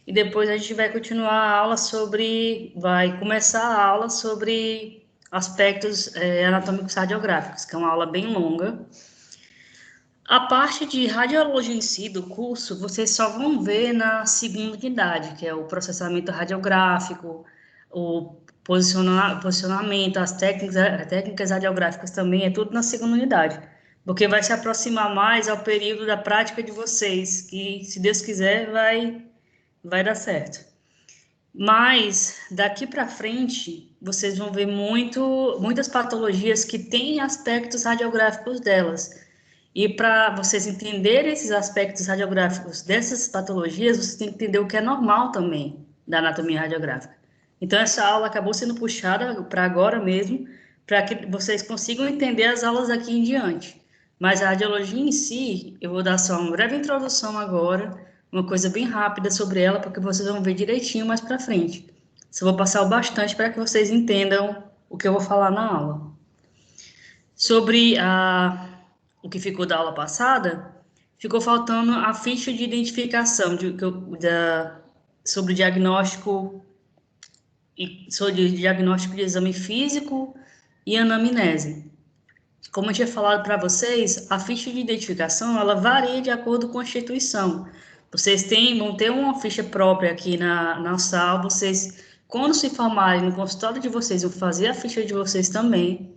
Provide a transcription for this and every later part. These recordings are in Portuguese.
e depois a gente vai continuar a aula vai começar a aula sobre aspectos anatômicos radiográficos, que é uma aula bem longa. A parte de radiologia em si do curso, vocês só vão ver na segunda unidade, que é o processamento radiográfico, o posicionamento, as técnicas radiográficas também, é tudo na segunda unidade, porque vai se aproximar mais ao período da prática de vocês, que, se Deus quiser, vai dar certo. Mas, daqui para frente, vocês vão ver muitas patologias que têm aspectos radiográficos delas. E para vocês entenderem esses aspectos radiográficos dessas patologias, vocês têm que entender o que é normal também da anatomia radiográfica. Então, essa aula acabou sendo puxada para agora mesmo, para que vocês consigam entender as aulas daqui em diante. Mas a radiologia em si, eu vou dar só uma breve introdução agora, uma coisa bem rápida sobre ela, porque vocês vão ver direitinho mais para frente. Só vou passar o bastante para que vocês entendam o que eu vou falar na aula. Sobre o que ficou da aula passada, ficou faltando a ficha de identificação sobre diagnóstico sobre diagnóstico de exame físico e anamnese. Como eu tinha falado para vocês, a ficha de identificação ela varia de acordo com a instituição. Vocês vão ter uma ficha própria aqui na sala, vocês, quando se formarem no consultório de vocês, vão fazer a ficha de vocês também.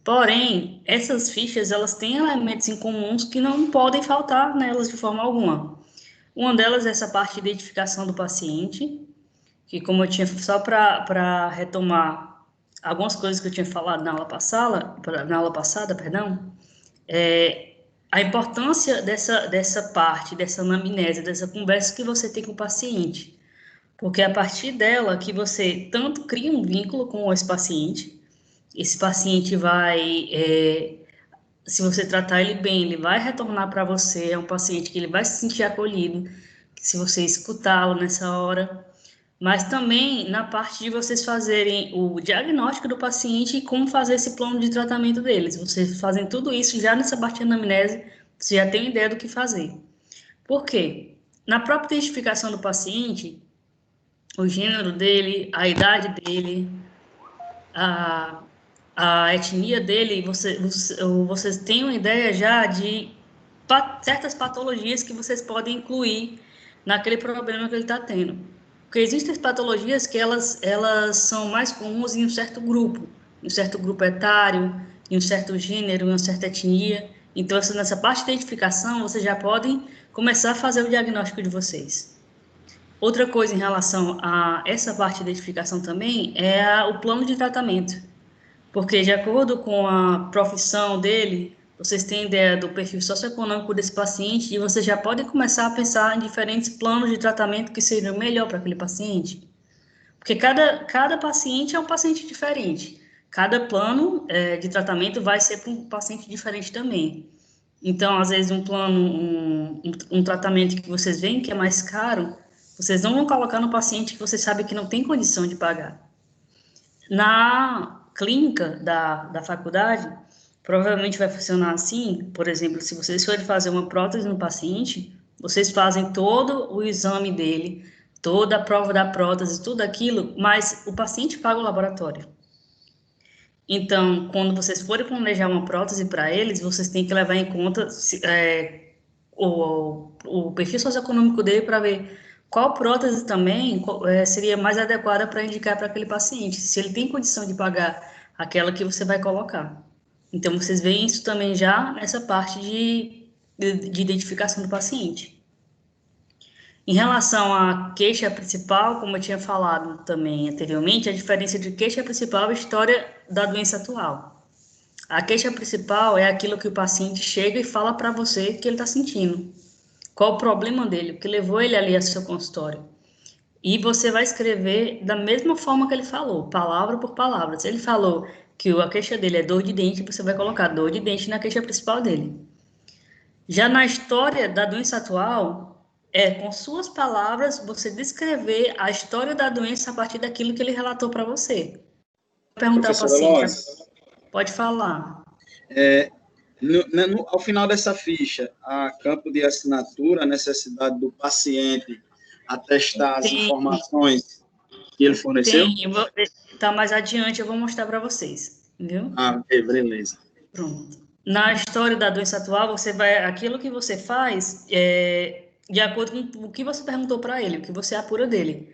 Porém, essas fichas, elas têm elementos em comuns que não podem faltar nelas de forma alguma. Uma delas é essa parte de identificação do paciente, que como eu tinha, só para retomar algumas coisas que eu tinha falado na aula passada, perdão, a importância dessa parte, dessa anamnese, dessa conversa que você tem com o paciente. Porque é a partir dela que você tanto cria um vínculo com esse paciente se você tratar ele bem, ele vai retornar para você, é um paciente que ele vai se sentir acolhido, se você escutá-lo nessa hora, mas também na parte de vocês fazerem o diagnóstico do paciente e como fazer esse plano de tratamento deles. Vocês fazem tudo isso já nessa parte de anamnese, você já tem uma ideia do que fazer. Por quê? Na própria identificação do paciente, o gênero dele, a idade dele, a, a etnia dele, vocês têm uma ideia já de certas patologias que vocês podem incluir naquele problema que ele está tendo. Porque existem patologias que elas são mais comuns em um certo grupo etário, em um certo gênero, em uma certa etnia. Então, nessa parte de identificação, vocês já podem começar a fazer o diagnóstico de vocês. Outra coisa em relação a essa parte de identificação também é o plano de tratamento. Porque, de acordo com a profissão dele, vocês têm ideia do perfil socioeconômico desse paciente e vocês já podem começar a pensar em diferentes planos de tratamento que seriam melhor para aquele paciente. Porque cada paciente é um paciente diferente. Cada plano de tratamento vai ser para um paciente diferente também. Então, às vezes, um tratamento que vocês veem que é mais caro, vocês não vão colocar no paciente que vocês sabem que não tem condição de pagar. Na clínica da faculdade, provavelmente vai funcionar assim, por exemplo, se vocês forem fazer uma prótese no paciente, vocês fazem todo o exame dele, toda a prova da prótese, tudo aquilo, mas o paciente paga o laboratório. Então, quando vocês forem planejar uma prótese para eles, vocês têm que levar em conta o perfil socioeconômico dele para ver qual prótese também seria mais adequada para indicar para aquele paciente, se ele tem condição de pagar aquela que você vai colocar. Então, vocês veem isso também já nessa parte de identificação do paciente. Em relação à queixa principal, como eu tinha falado também anteriormente, a diferença de queixa principal é a história da doença atual. A queixa principal é aquilo que o paciente chega e fala para você que ele está sentindo. Qual o problema dele, o que levou ele ali ao seu consultório. E você vai escrever da mesma forma que ele falou, palavra por palavra. Se ele falou que a queixa dele é dor de dente, você vai colocar dor de dente na queixa principal dele. Já na história da doença atual, com suas palavras, você descrever a história da doença a partir daquilo que ele relatou para você. Vou perguntar ao Professor paciente, Eloy, pode falar. ao final dessa ficha, a campo de assinatura, a necessidade do paciente atestar as Tem, informações que ele forneceu? tá mais adiante, eu vou mostrar para vocês, viu? Ah, ok, beleza. Pronto. Na história da doença atual, aquilo que você faz de acordo com o que você perguntou para ele, o que você apura dele.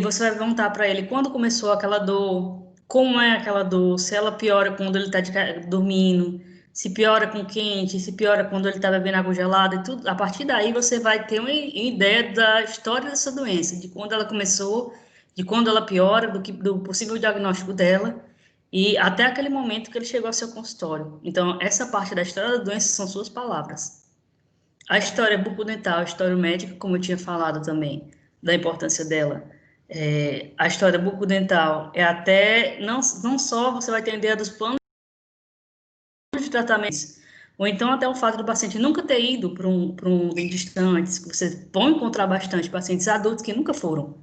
Você vai perguntar para ele quando começou aquela dor, como é aquela dor, se ela piora quando ele está dormindo, se piora com quente, se piora quando ele está bebendo água gelada e tudo. A partir daí você vai ter uma ideia da história dessa doença, de quando ela começou, de quando ela piora, do possível diagnóstico dela e até aquele momento que ele chegou ao seu consultório. Então, essa parte da história da doença são suas palavras. A história bucodental, a história médica, como eu tinha falado também, da importância dela. A história bucodental é até, não só você vai ter ideia dos planos de tratamentos, ou então até o fato do paciente nunca ter ido para um dentista antes, que vocês vão encontrar bastante pacientes adultos que nunca foram.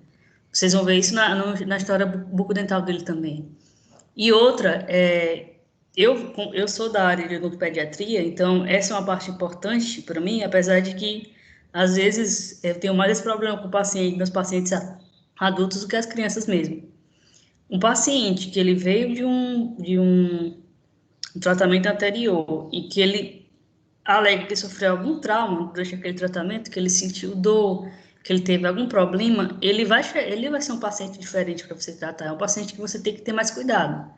Vocês vão ver isso na história bucodental dele também. E outra, eu sou da área de odontopediatria, então essa é uma parte importante para mim, apesar de que às vezes eu tenho mais esse problema com meus pacientes adultos do que as crianças mesmo. Um paciente que ele veio de um tratamento anterior e que ele alega que sofreu algum trauma durante aquele tratamento, que ele sentiu dor, que ele teve algum problema, ele vai ser um paciente diferente para você tratar. É um paciente que você tem que ter mais cuidado.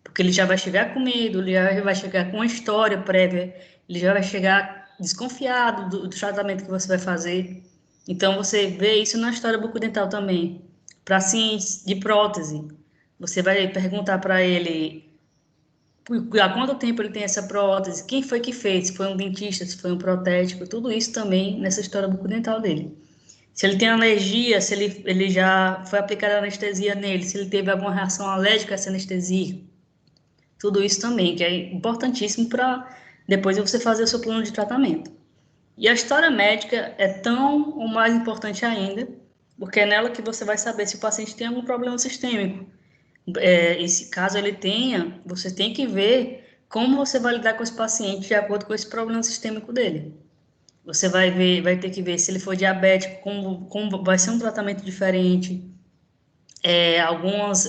Porque ele já vai chegar com medo, ele já vai chegar com uma história prévia, ele já vai chegar desconfiado do tratamento que você vai fazer. Então, você vê isso na história bucodental também. Pacientes de prótese, você vai perguntar para ele há quanto tempo ele tem essa prótese, quem foi que fez, se foi um dentista, se foi um protético, tudo isso também nessa história bucodental dele. Se ele tem alergia, se ele já foi aplicada anestesia nele, se ele teve alguma reação alérgica a essa anestesia. Tudo isso também, que é importantíssimo para depois você fazer o seu plano de tratamento. E a história médica é tão ou mais importante ainda, porque é nela que você vai saber se o paciente tem algum problema sistêmico. Esse caso ele tenha, você tem que ver como você vai lidar com esse paciente de acordo com esse problema sistêmico dele. Você vai ter que ver se ele for diabético, como vai ser um tratamento diferente, alguns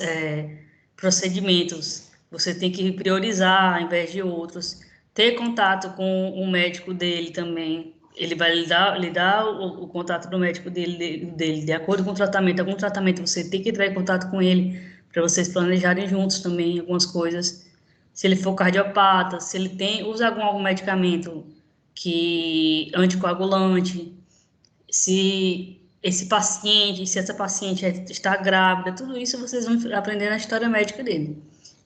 procedimentos você tem que priorizar ao invés de outros, ter contato com o médico dele também, ele vai lhe dar o contato do médico dele, de acordo com o tratamento, algum tratamento você tem que entrar em contato com ele, para vocês planejarem juntos também algumas coisas, se ele for cardiopata, se ele usa algum medicamento anticoagulante, se essa paciente está grávida, tudo isso vocês vão aprender na história médica dele.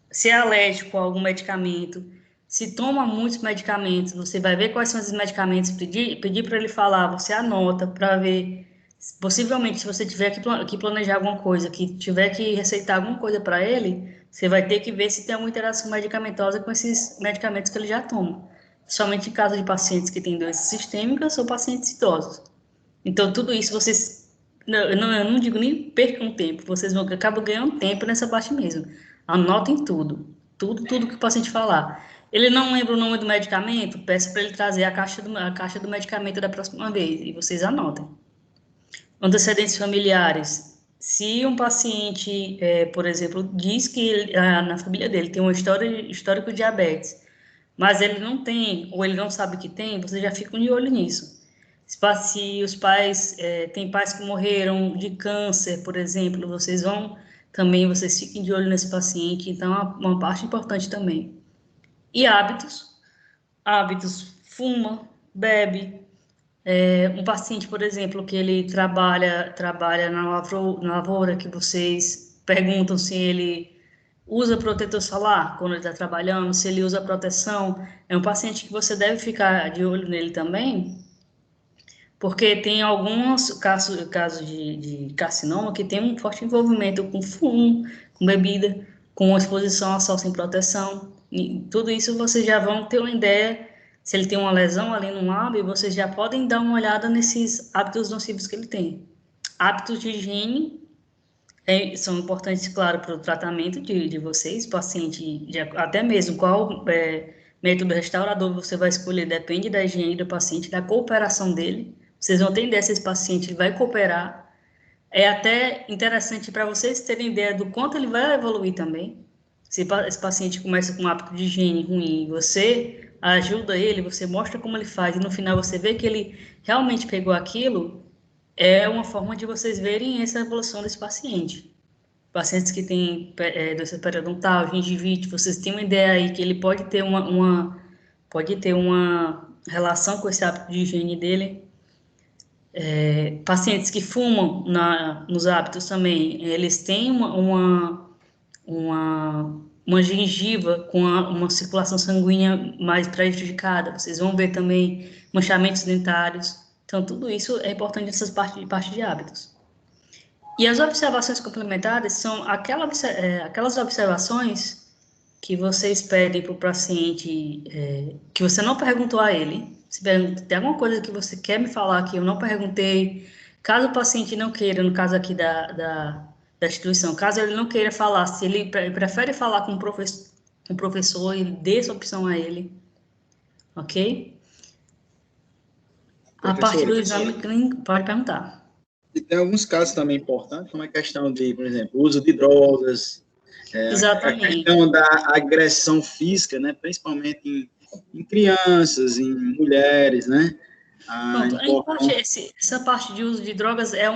Se é alérgico a algum medicamento, se toma muitos medicamentos, você vai ver quais são esses medicamentos, pedir para ele falar, você anota para ver, possivelmente se você tiver que planejar alguma coisa, que tiver que receitar alguma coisa para ele, você vai ter que ver se tem alguma interação medicamentosa com esses medicamentos que ele já toma. Somente em caso de pacientes que têm doenças sistêmicas ou pacientes idosos. Então, tudo isso vocês. Eu não digo nem percam tempo, vocês acabam ganhando tempo nessa parte mesmo. Anotem tudo. Tudo que o paciente falar. Ele não lembra o nome do medicamento? Peça para ele trazer a caixa do medicamento da próxima vez e vocês anotem. Antecedentes familiares. Se um paciente, por exemplo, diz que na família dele tem uma histórico de diabetes, mas ele não tem, ou ele não sabe que tem, vocês já ficam de olho nisso. Se os pais, tem pais que morreram de câncer, por exemplo, vocês fiquem de olho nesse paciente, então é uma parte importante também. E hábitos, fuma, bebe. Um paciente, por exemplo, que ele trabalha na lavoura, que vocês perguntam se ele usa protetor solar quando ele está trabalhando, se ele usa proteção, é um paciente que você deve ficar de olho nele também, porque tem alguns casos de carcinoma que tem um forte envolvimento com fumo, com bebida, com exposição a sol sem proteção. E tudo isso vocês já vão ter uma ideia. Se ele tem uma lesão ali no lábio, vocês já podem dar uma olhada nesses hábitos nocivos que ele tem. Hábitos de higiene são importantes, claro, para o tratamento de vocês, paciente, até mesmo qual método restaurador você vai escolher, depende da higiene do paciente, da cooperação dele Vocês vão ter ideia se esse paciente ele vai cooperar. É até interessante para vocês terem ideia do quanto ele vai evoluir também. Se esse paciente começa com um hábito de higiene ruim, você ajuda ele, você mostra como ele faz, e no final você vê que ele realmente pegou aquilo, é uma forma de vocês verem essa evolução desse paciente. Pacientes que têm doença periodontal, gengivite, vocês têm uma ideia aí que ele pode ter pode ter uma relação com esse hábito de higiene dele. Pacientes que fumam nos hábitos também, eles têm uma gengiva com uma circulação sanguínea mais prejudicada. Vocês vão ver também manchamentos dentários. Então, tudo isso é importante nessas parte de hábitos. E as observações complementares são aquelas observações que vocês pedem para o paciente, que você não perguntou a ele. Se tem alguma coisa que você quer me falar que eu não perguntei, caso o paciente não queira, no caso aqui da instituição, caso ele não queira falar, se ele prefere falar com o professor, ele dê essa opção a ele, ok? A parte do exame clínico, pode perguntar. E tem alguns casos também importantes, como a questão de, por exemplo, uso de drogas, Exatamente. a questão da agressão física, né, principalmente em crianças, em mulheres, né? Pronto, essa parte de uso de drogas é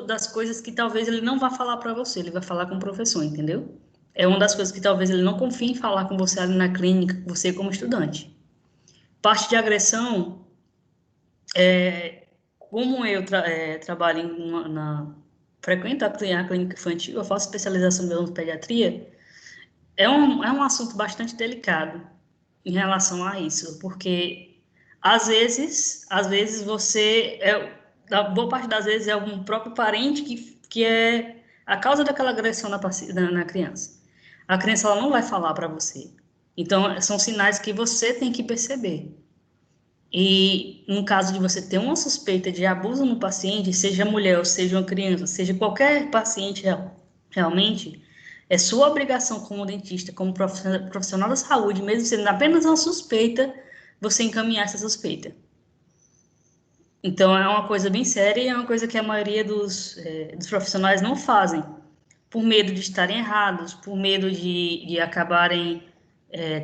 das coisas que talvez ele não vá falar para você, ele vai falar com o professor, entendeu? É uma das coisas que talvez ele não confie em falar com você ali na clínica, você como estudante. Parte de agressão, como eu trabalho frequento a clínica infantil, eu faço especialização em odontopediatria, é um assunto bastante delicado em relação a isso, porque às vezes da boa parte das vezes é algum próprio parente que é a causa daquela agressão na criança. A criança ela não vai falar para você. Então, são sinais que você tem que perceber. E no caso de você ter uma suspeita de abuso no paciente, seja mulher ou seja uma criança, seja qualquer paciente realmente, é sua obrigação como dentista, como profissional da saúde, mesmo sendo apenas uma suspeita, você encaminhar essa suspeita. Então, é uma coisa bem séria e é uma coisa que a maioria dos profissionais não fazem, por medo de estarem errados, por medo de acabarem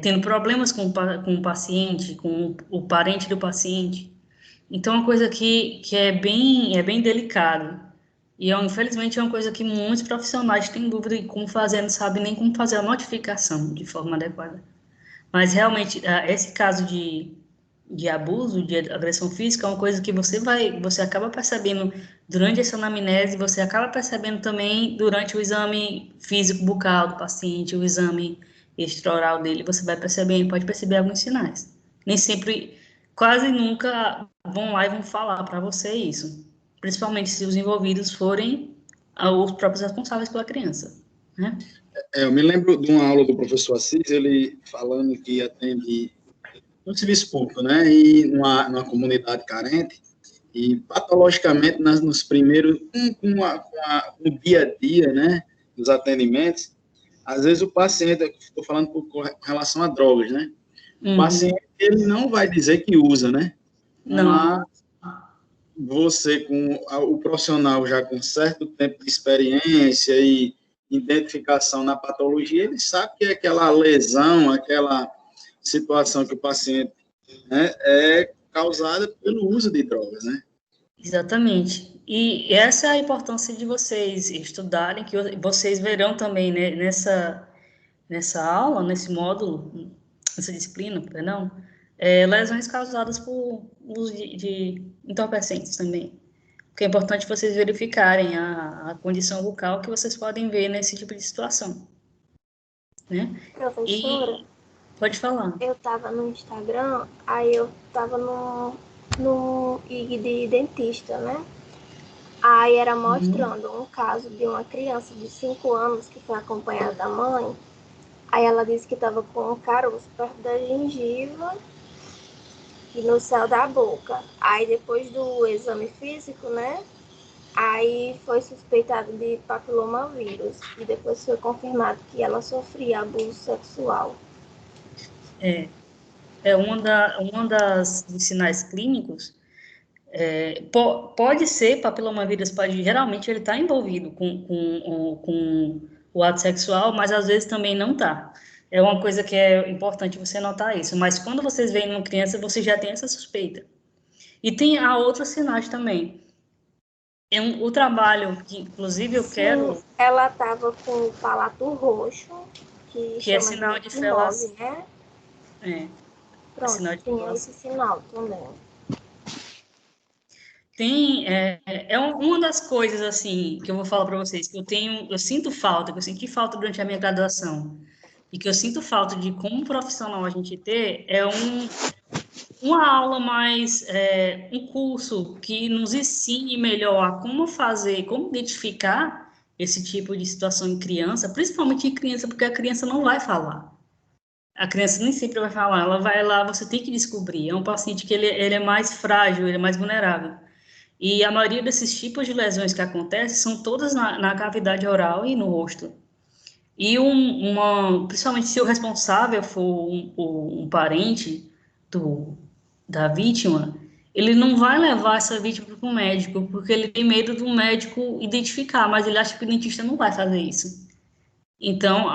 tendo problemas com o paciente, com o parente do paciente. Então, é uma coisa que é bem delicado. E, infelizmente, é uma coisa que muitos profissionais têm dúvida de como fazer, não sabem nem como fazer a notificação de forma adequada. Mas, realmente, esse caso de abuso, de agressão física, é uma coisa que você acaba percebendo durante essa anamnese, você acaba percebendo também durante o exame físico bucal do paciente, o exame extraoral dele, você vai percebendo, pode perceber alguns sinais. Nem sempre, quase nunca vão lá e vão falar para você isso, principalmente se os envolvidos forem os próprios responsáveis pela criança, né? Eu me lembro de uma aula do professor Assis, ele falando que atende no serviço público, né, e numa comunidade carente, e patologicamente nos primeiros, com o dia a dia, né, dos atendimentos, às vezes o paciente, estou falando com relação a drogas, né, o paciente, ele não vai dizer que usa, né, mas Não. você, com o profissional já com certo tempo de experiência e identificação na patologia, ele sabe que aquela lesão, aquela situação que o paciente, né, é causada pelo uso de drogas, né? Exatamente. E essa é a importância de vocês estudarem, que vocês verão também, né, nessa aula, nesse módulo, nessa disciplina, perdão, lesões causadas por uso de entorpecentes também. Porque é importante vocês verificarem a condição bucal que vocês podem ver nesse tipo de situação, né? Professora, Pode falar. eu tava no Instagram, aí eu tava no IG de dentista, né? Aí era mostrando um caso de uma criança de 5 anos que foi acompanhada da mãe. Aí ela disse que estava com um caroço perto da gengiva e no céu da boca. Aí depois do exame físico, né? Aí foi suspeitado de papilomavírus. E depois foi confirmado que ela sofria abuso sexual. dos sinais clínicos pode ser papilomavírus, geralmente ele está envolvido com o ato sexual, mas às vezes também não está. É uma coisa que é importante você notar isso. Mas quando vocês veem uma criança, você já tem essa suspeita. E tem outros sinais também. O trabalho que, inclusive, eu quero... Ela estava com o palato roxo, que é chama sinal de fimose, felação. né? Pronto, Sinal de tem felação. esse sinal também. Uma das coisas, assim, que eu vou falar para vocês, que eu sinto falta, que eu senti falta durante a minha graduação, e que eu sinto falta de, como profissional, a gente ter, uma aula mais, um curso que nos ensine melhor a como fazer, como identificar esse tipo de situação em criança, principalmente em criança, porque a criança não vai falar. A criança nem sempre vai falar, ela vai lá, você tem que descobrir. É um paciente que ele é mais frágil, ele é mais vulnerável. E a maioria desses tipos de lesões que acontecem são todas na cavidade oral e no rosto. E principalmente se o responsável for um parente da vítima, ele não vai levar essa vítima para o médico, porque ele tem medo do médico identificar, mas ele acha que o dentista não vai fazer isso. Então,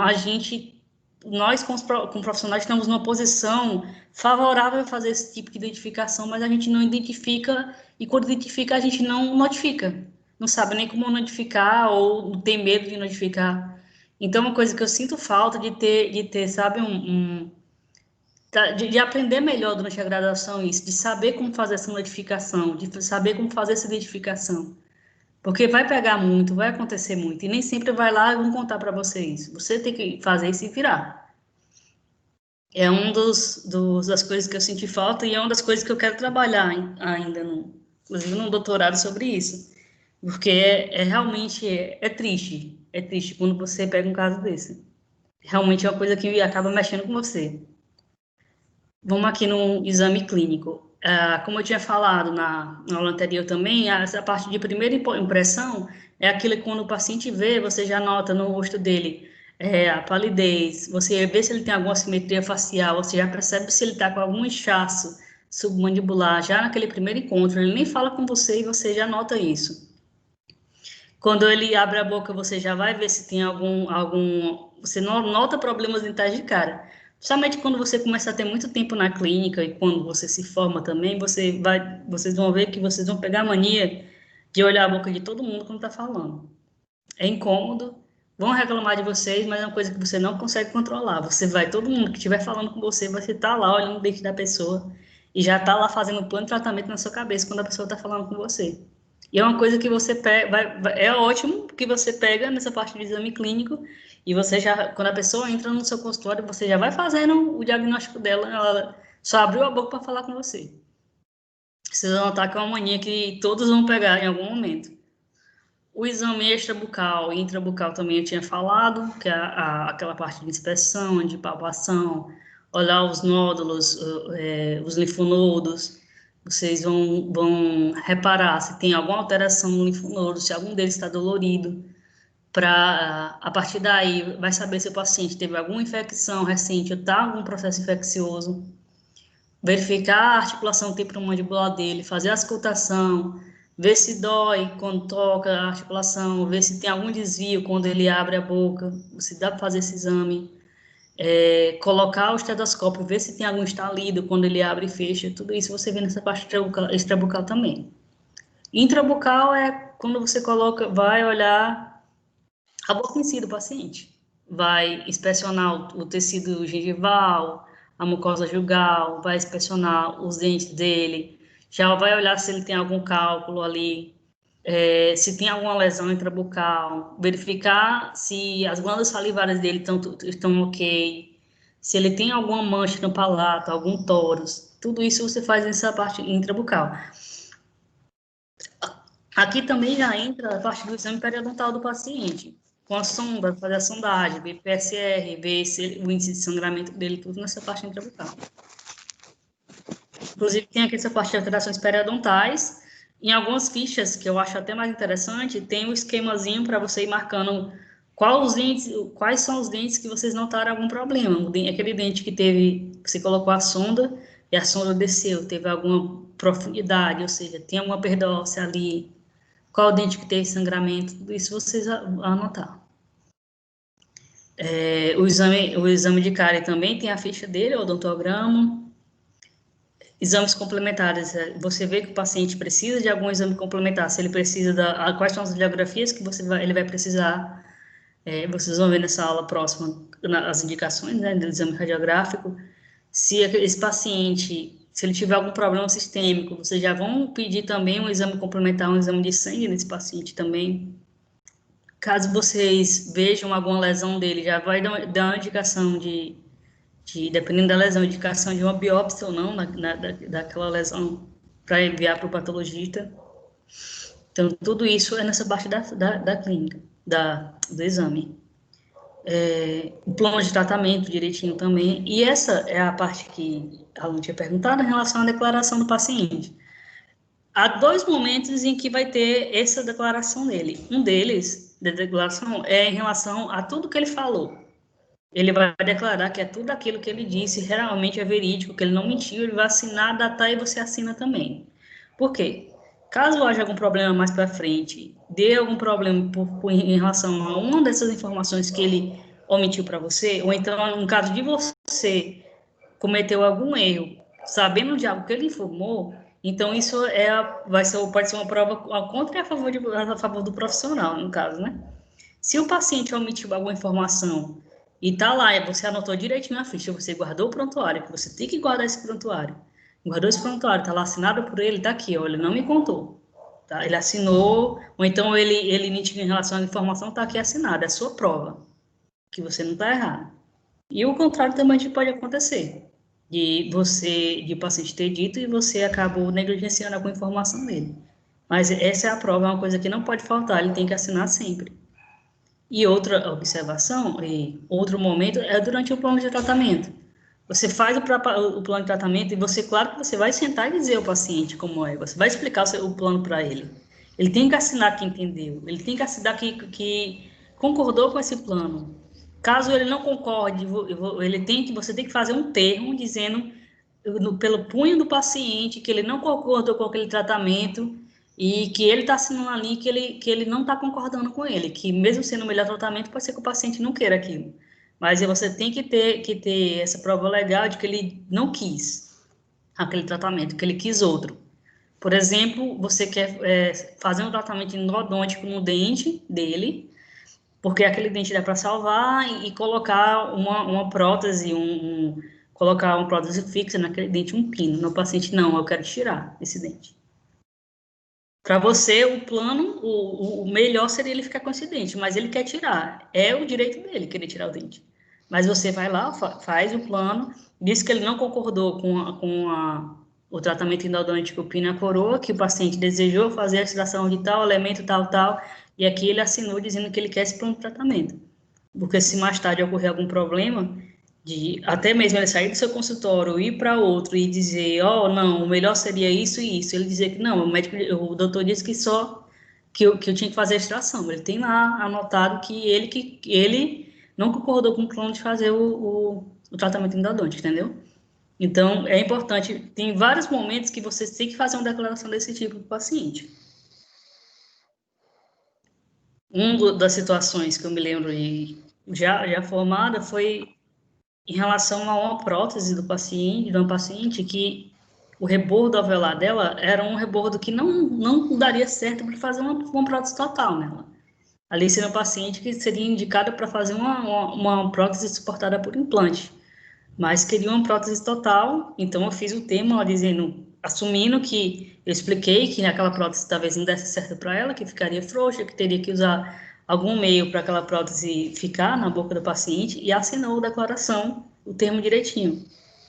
nós como profissionais estamos numa posição favorável a fazer esse tipo de identificação, mas a gente não identifica, e quando identifica, a gente não notifica. Não sabe nem como notificar, ou tem medo de notificar. Então, uma coisa que eu sinto falta de ter, sabe, de aprender melhor durante a graduação isso, de saber como fazer essa notificação, de saber como fazer essa identificação. Porque vai pegar muito, vai acontecer muito, e nem sempre vai lá e vão contar para você isso. Você tem que fazer isso e virar. É das coisas que eu senti falta, e é uma das coisas que eu quero trabalhar ainda, inclusive num doutorado sobre isso. Porque realmente triste. É triste quando você pega um caso desse. Realmente é uma coisa que acaba mexendo com você. Vamos aqui no exame clínico. Como eu tinha falado na aula anterior também, essa parte de primeira impressão é aquilo que quando o paciente vê, você já nota no rosto dele a palidez, você vê se ele tem alguma simetria facial, você já percebe se ele está com algum inchaço submandibular, já naquele primeiro encontro, ele nem fala com você e você já nota isso. Quando ele abre a boca, você já vai ver se tem você nota problemas dentais de cara. Principalmente quando você começa a ter muito tempo na clínica e quando você se forma também, vocês vão ver que vocês vão pegar a mania de olhar a boca de todo mundo quando está falando. É incômodo, vão reclamar de vocês, mas é uma coisa que você não consegue controlar. Todo mundo que estiver falando com você estar lá olhando o dente da pessoa e já está lá fazendo um plano de tratamento na sua cabeça quando a pessoa está falando com você. E é uma coisa que você é ótimo que você pega nessa parte de exame clínico e você já, quando a pessoa entra no seu consultório, você já vai fazendo o diagnóstico dela, ela só abriu a boca para falar com você. Vocês vão notar que é uma mania que todos vão pegar em algum momento. O exame extrabucal e intrabucal também eu tinha falado, que é aquela parte de inspeção, de palpação, olhar os nódulos, os linfonodos. Vocês vão reparar se tem alguma alteração no linfonodo, se algum deles está dolorido. A partir daí, vai saber se o paciente teve alguma infecção recente ou está algum processo infeccioso. Verificar a articulação temporomandibular dele, fazer a auscultação, ver se dói quando toca a articulação, ver se tem algum desvio quando ele abre a boca, se dá para fazer esse exame. Colocar o estetoscópio, ver se tem algum estalido quando ele abre e fecha, tudo isso você vê nessa parte extrabucal também. Intrabucal é quando você vai olhar a boca em si do paciente, vai inspecionar o tecido gengival, a mucosa jugal, vai inspecionar os dentes dele, já vai olhar se ele tem algum cálculo ali, se tem alguma lesão intrabucal, verificar se as glândulas salivares dele estão ok, se ele tem alguma mancha no palato, algum tórax, tudo isso você faz nessa parte intrabucal. Aqui também já entra a parte do exame periodontal do paciente, com a sonda, fazer a sondagem, ver PSR, ver o índice de sangramento dele, tudo nessa parte intrabucal. Inclusive, tem aqui essa parte de alterações periodontais. Em algumas fichas, que eu acho até mais interessante, tem um esquemazinho para você ir marcando quais são os dentes que vocês notaram algum problema. Aquele dente que teve você colocou a sonda e a sonda desceu, teve alguma profundidade, ou seja, tem alguma perda óssea ali, qual dente que teve sangramento, tudo isso vocês anotar. O exame de cárie também tem a ficha dele, o odontograma. Exames complementares, você vê que o paciente precisa de algum exame complementar, se ele precisa quais são as radiografias que ele vai precisar, vocês vão ver nessa aula próxima as indicações, né, do exame radiográfico. Se esse paciente, se ele tiver algum problema sistêmico, vocês já vão pedir também um exame complementar, um exame de sangue nesse paciente também. Caso vocês vejam alguma lesão dele, já vai dar uma indicação dependendo da lesão, indicação de uma biópsia ou não daquela lesão para enviar para o patologista. Então, tudo isso é nessa parte da clínica, do exame. O plano de tratamento direitinho também. E essa é a parte que a Alan tinha perguntado em relação à declaração do paciente. Há 2 momentos em que vai ter essa declaração dele. Um deles, da declaração, é em relação a tudo que ele falou. Ele vai declarar que é tudo aquilo que ele disse realmente é verídico, que ele não mentiu, ele vai assinar, datar e você assina também. Por quê? Caso haja algum problema mais para frente, dê algum problema em relação a uma dessas informações que ele omitiu para você, ou então, no caso de você cometeu algum erro, sabendo de algo que ele informou, então isso pode ser uma prova contra e a favor do profissional, no caso, né? Se o paciente omitiu alguma informação e tá lá, e você anotou direitinho na ficha, você guardou o prontuário, que você tem que guardar esse prontuário. Guardou esse prontuário, tá lá assinado por ele, tá aqui, ó, ele não me contou. Tá? Ele assinou, ou então ele mentiu em relação à informação, tá aqui assinado, é a sua prova, que você não tá errado. E o contrário também pode acontecer, de o paciente ter dito e você acabou negligenciando alguma informação dele. Mas essa é a prova, é uma coisa que não pode faltar, ele tem que assinar sempre. E outra observação, e outro momento, é durante o plano de tratamento. Você faz o plano de tratamento e você, claro que você vai sentar e dizer ao paciente como é, você vai explicar o plano para ele. Ele tem que assinar que entendeu, ele tem que assinar que concordou com esse plano. Caso ele não concorde, você tem que fazer um termo dizendo, pelo punho do paciente, que ele não concordou com aquele tratamento e que ele está assinando ali que ele não está concordando com ele, que mesmo sendo o melhor tratamento, pode ser que o paciente não queira aquilo. Mas você tem que ter essa prova legal de que ele não quis aquele tratamento, que ele quis outro. Por exemplo, você quer fazer um tratamento endodôntico no dente dele, porque aquele dente dá para salvar e colocar uma prótese, colocar uma prótese fixa naquele dente, um pino. No paciente, não, eu quero tirar esse dente. Para você, o plano, o melhor seria ele ficar com esse dente, mas ele quer tirar. É o direito dele querer tirar o dente. Mas você vai lá, faz o plano, diz que ele não concordou com o tratamento endodôntico pino e coroa, que o paciente desejou fazer a extração de tal elemento, tal, e aqui ele assinou dizendo que ele quer esse plano de tratamento. Porque se mais tarde ocorrer algum problema, até mesmo ele sair do seu consultório, ir para outro e dizer, não, o melhor seria isso e isso. Ele dizer que não, o doutor disse que eu tinha que fazer a extração. Ele tem lá anotado que ele não concordou com o plano de fazer o tratamento endodôntico, entendeu? Então, é importante, tem vários momentos que você tem que fazer uma declaração desse tipo para o paciente. Uma das situações que eu me lembro já formada foi em relação a uma prótese de uma paciente que o rebordo alveolar dela era um rebordo que não daria certo para fazer uma prótese total nela. Ali seria um paciente que seria indicado para fazer uma prótese suportada por implante, mas queria uma prótese total, então eu fiz o termo assumindo que eu expliquei que aquela prótese talvez não desse certo para ela, que ficaria frouxa, que teria que usar algum meio para aquela prótese ficar na boca do paciente, e assinou a declaração, o termo direitinho.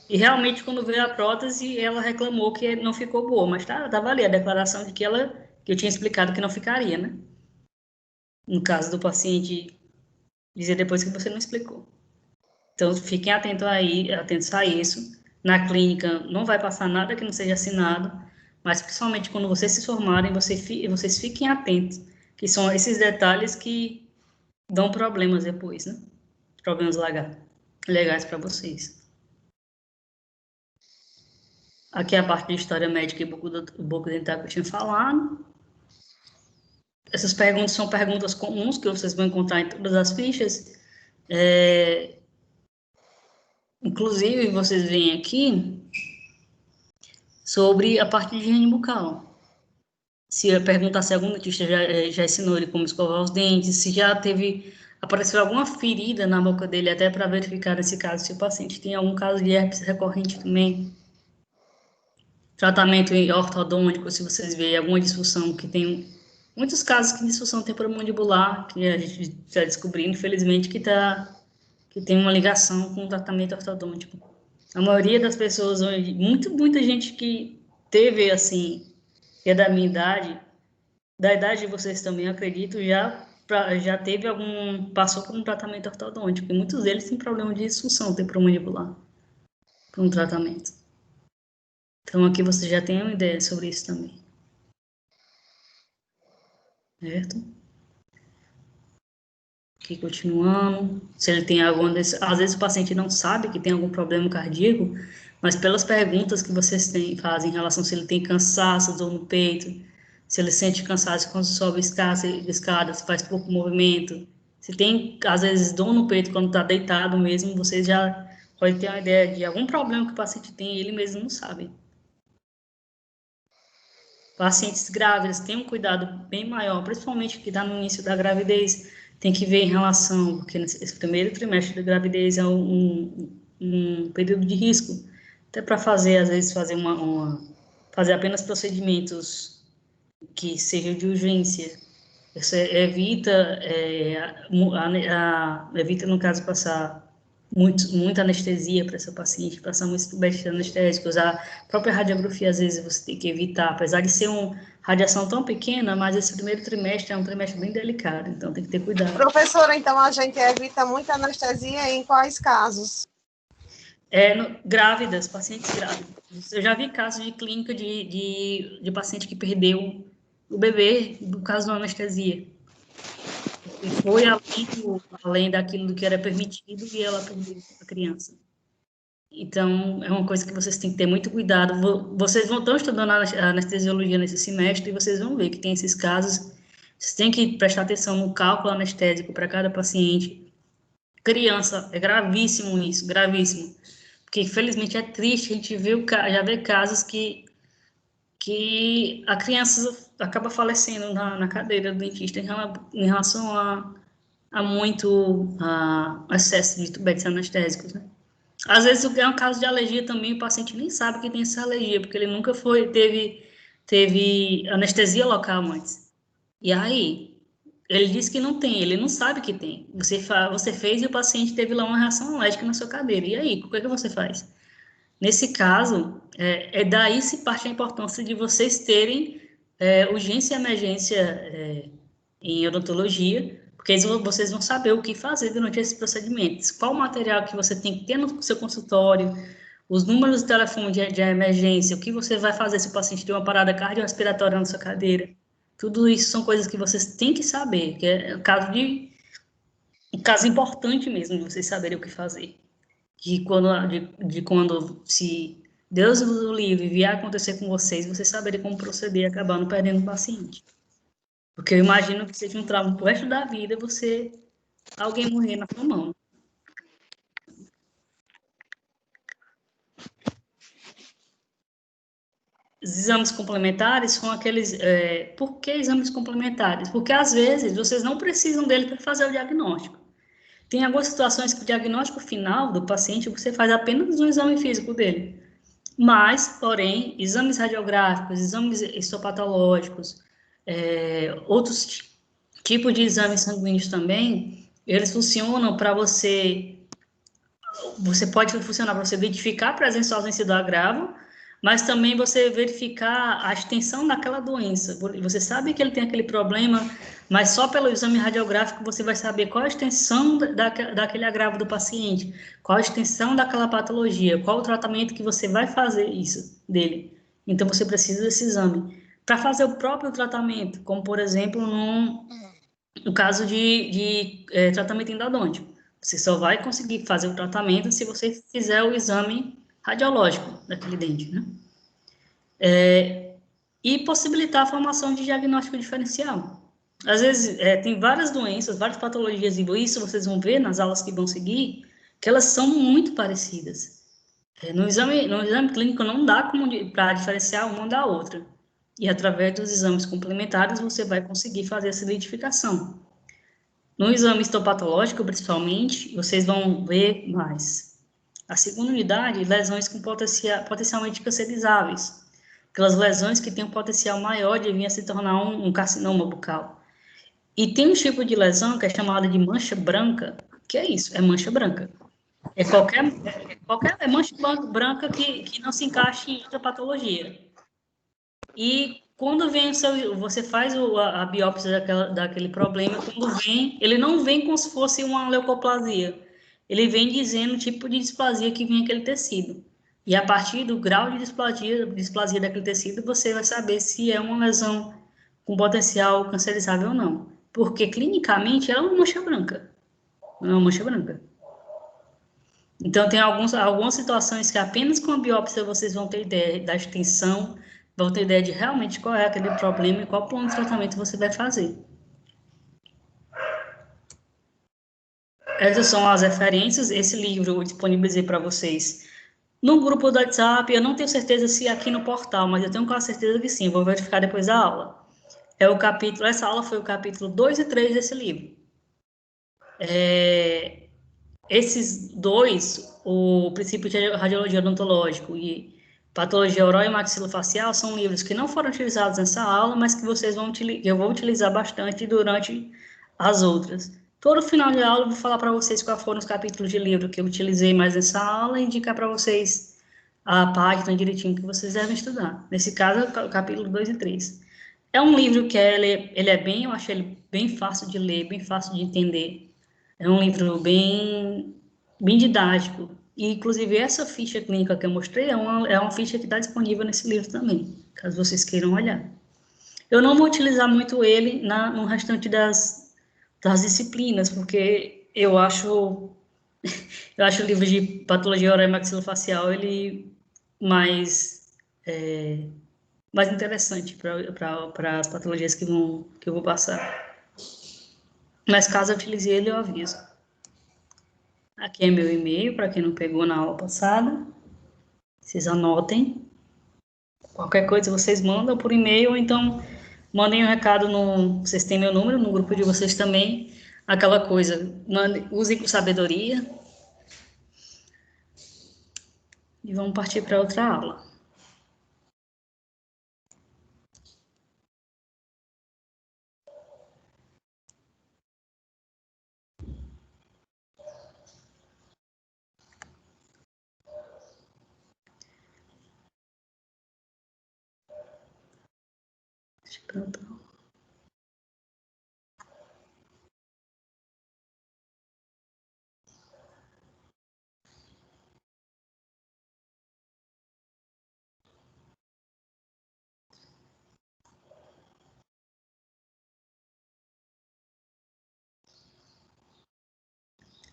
E realmente, quando veio a prótese, ela reclamou que não ficou boa, mas estava ali a declaração de que eu tinha explicado que não ficaria, né? No caso do paciente dizer depois que você não explicou. Então, fiquem atentos a isso. Na clínica, não vai passar nada que não seja assinado, mas principalmente quando vocês se formarem, vocês fiquem atentos, que são esses detalhes que dão problemas depois, né? Problemas legais para vocês. Aqui é a parte de história médica e bucodentário que eu tinha falado. Essas perguntas são perguntas comuns que vocês vão encontrar em todas as fichas. Inclusive, vocês veem aqui sobre a parte de higiene bucal. Se eu perguntar se algum dentista já ensinou ele como escovar os dentes, se já apareceu alguma ferida na boca dele, até para verificar nesse caso se o paciente tem algum caso de herpes recorrente também. Tratamento ortodôntico, se vocês verem alguma disfunção que tem muitos casos de disfunção temporomandibular, que a gente já descobriu, infelizmente, que tem uma ligação com o tratamento ortodôntico. A maioria das pessoas hoje, muita gente que teve, assim, que é da minha idade, da idade de vocês também, acredito, já teve passou por um tratamento ortodôntico, e muitos deles têm problema de disfunção temporomandibular por um tratamento. Então, aqui você já tem uma ideia sobre isso também. Certo? Aqui, continuando. Se ele tem às vezes o paciente não sabe que tem algum problema cardíaco, mas pelas perguntas que vocês fazem em relação se ele tem cansaço, dor no peito, se ele sente cansaço quando sobe escada, se faz pouco movimento, se tem, às vezes, dor no peito quando está deitado mesmo, vocês já podem ter uma ideia de algum problema que o paciente tem e ele mesmo não sabe. Pacientes grávidas têm um cuidado bem maior, principalmente que está no início da gravidez, tem que ver em relação, porque esse primeiro trimestre da gravidez é um período de risco, até para fazer, às vezes, fazer apenas procedimentos que sejam de urgência. Isso evita, no caso, passar muita anestesia para essa paciente, passar muitos tubéis anestésicos. A própria radiografia, às vezes, você tem que evitar, apesar de ser uma radiação tão pequena, mas esse primeiro trimestre é um trimestre bem delicado, então tem que ter cuidado. Professora, então a gente evita muita anestesia em quais casos? Grávidas, pacientes grávidas. Eu já vi casos de clínica de paciente que perdeu o bebê por causa da anestesia. E foi além daquilo que era permitido e ela perdeu a criança. Então, é uma coisa que vocês têm que ter muito cuidado. Vocês estão estudando a anestesiologia nesse semestre e vocês vão ver que tem esses casos. Vocês têm que prestar atenção no cálculo anestésico para cada paciente. Criança, é gravíssimo isso, gravíssimo. Porque, infelizmente, é triste a gente já vê casos que a criança acaba falecendo na cadeira do dentista em relação a muito excesso de tubéis anestésicos, né? Às vezes é um caso de alergia também, o paciente nem sabe que tem essa alergia, porque ele nunca teve anestesia local antes. E aí, ele diz que não tem, ele não sabe que tem. Você fez e o paciente teve lá uma reação alérgica na sua cadeira. E aí, o que é que você faz? Nesse caso, daí se parte a importância de vocês terem urgência e emergência em odontologia, porque vocês vão saber o que fazer durante esses procedimentos. Qual material que você tem que ter no seu consultório, os números de telefone de emergência, o que você vai fazer se o paciente tem uma parada cardiorrespiratória na sua cadeira. Tudo isso são coisas que vocês têm que saber, que é um caso importante mesmo de vocês saberem o que fazer. Quando se Deus o livre vier acontecer com vocês saberem como proceder e acabar não perdendo o paciente. Porque eu imagino que seja um trauma pro resto da vida alguém morrer na sua mão. Os exames complementares são aqueles... por que exames complementares? Porque, às vezes, vocês não precisam dele para fazer o diagnóstico. Tem algumas situações que o diagnóstico final do paciente, você faz apenas um exame físico dele. Mas, porém, exames radiográficos, exames histopatológicos, outros tipos de exames sanguíneos também, eles funcionam para você pode funcionar para você identificar a presença de ausência do agravo, mas também você verificar a extensão daquela doença. Você sabe que ele tem aquele problema, mas só pelo exame radiográfico você vai saber qual a extensão daquele agravo do paciente, qual a extensão daquela patologia, qual o tratamento que você vai fazer dele. Então, você precisa desse exame. Para fazer o próprio tratamento, como, por exemplo, no caso de tratamento endodôntico. Você só vai conseguir fazer o tratamento se você fizer o exame radiológico daquele dente, né? e possibilitar a formação de diagnóstico diferencial. Às vezes, tem várias doenças, várias patologias, e isso vocês vão ver nas aulas que vão seguir, que elas são muito parecidas. No exame clínico não dá para diferenciar uma da outra. E através dos exames complementares você vai conseguir fazer essa identificação. No exame histopatológico, principalmente, vocês vão ver mais. A segunda unidade, lesões com potencialmente cancerizáveis. Aquelas lesões que têm um potencial maior de vir a se tornar um carcinoma bucal. E tem um tipo de lesão que é chamada de mancha branca, que é isso, é mancha branca. É qualquer mancha branca que não se encaixe em outra patologia. E quando vem, você faz a biópsia daquele problema, quando vem, ele não vem como se fosse uma leucoplasia. Ele vem dizendo o tipo de displasia que vem aquele tecido. E a partir do grau de displasia daquele tecido, você vai saber se é uma lesão com potencial cancerizável ou não. Porque clinicamente ela é uma mancha branca. Não é uma mancha branca. Então, tem algumas situações que apenas com a biópsia vocês vão ter ideia da extensão, vão ter ideia de realmente qual é aquele problema e qual plano de tratamento você vai fazer. Essas são as referências. Esse livro eu disponibilizei para vocês no grupo do WhatsApp. Eu não tenho certeza se aqui no portal, mas eu tenho quase certeza que sim. Vou verificar depois da aula. Essa aula foi o capítulo 2 e 3 desse livro. Esses dois, o princípio de radiologia odontológico e patologia oral e maxilofacial, são livros que não foram utilizados nessa aula, mas que eu vou utilizar bastante durante as outras. Todo final de aula eu vou falar para vocês quais foram os capítulos de livro que eu utilizei mais nessa aula e indicar para vocês a página direitinho que vocês devem estudar. Nesse caso, é o capítulo 2 e 3. É um livro que eu acho ele bem fácil de ler, bem fácil de entender. É um livro bem didático. E, inclusive, essa ficha clínica que eu mostrei é uma ficha que está disponível nesse livro também, caso vocês queiram olhar. Eu não vou utilizar muito ele no restante das disciplinas, porque eu acho o livro de patologia oral e maxilofacial ele mais interessante para as patologias que eu vou passar. Mas caso eu utilize ele, eu aviso. Aqui é meu e-mail, para quem não pegou na aula passada. Vocês anotem. Qualquer coisa vocês mandam por e-mail, ou então mandem um recado vocês têm meu número, no grupo de vocês também. Aquela coisa, usem com sabedoria. E vamos partir para outra aula. Pronto.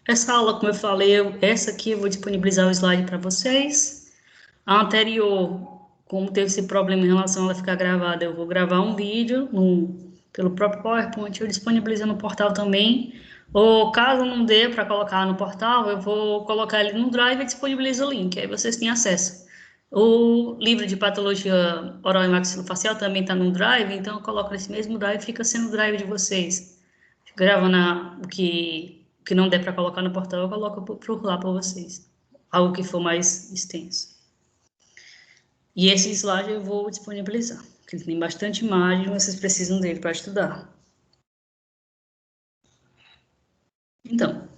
Essa aula, como eu falei, essa aqui eu vou disponibilizar o slide para vocês. A anterior, como teve esse problema em relação a ela ficar gravada, eu vou gravar um vídeo pelo próprio PowerPoint, eu disponibilizo no portal também. Ou caso não dê para colocar no portal, eu vou colocar ele no Drive e disponibilizo o link, aí vocês têm acesso. O livro de patologia oral e maxilofacial também está no Drive, então eu coloco nesse mesmo Drive e fica sendo o Drive de vocês. Gravando o que não der para colocar no portal, eu coloco por lá para vocês. Algo que for mais extenso. E esse slide eu vou disponibilizar, porque ele tem bastante imagem, vocês precisam dele para estudar. Então,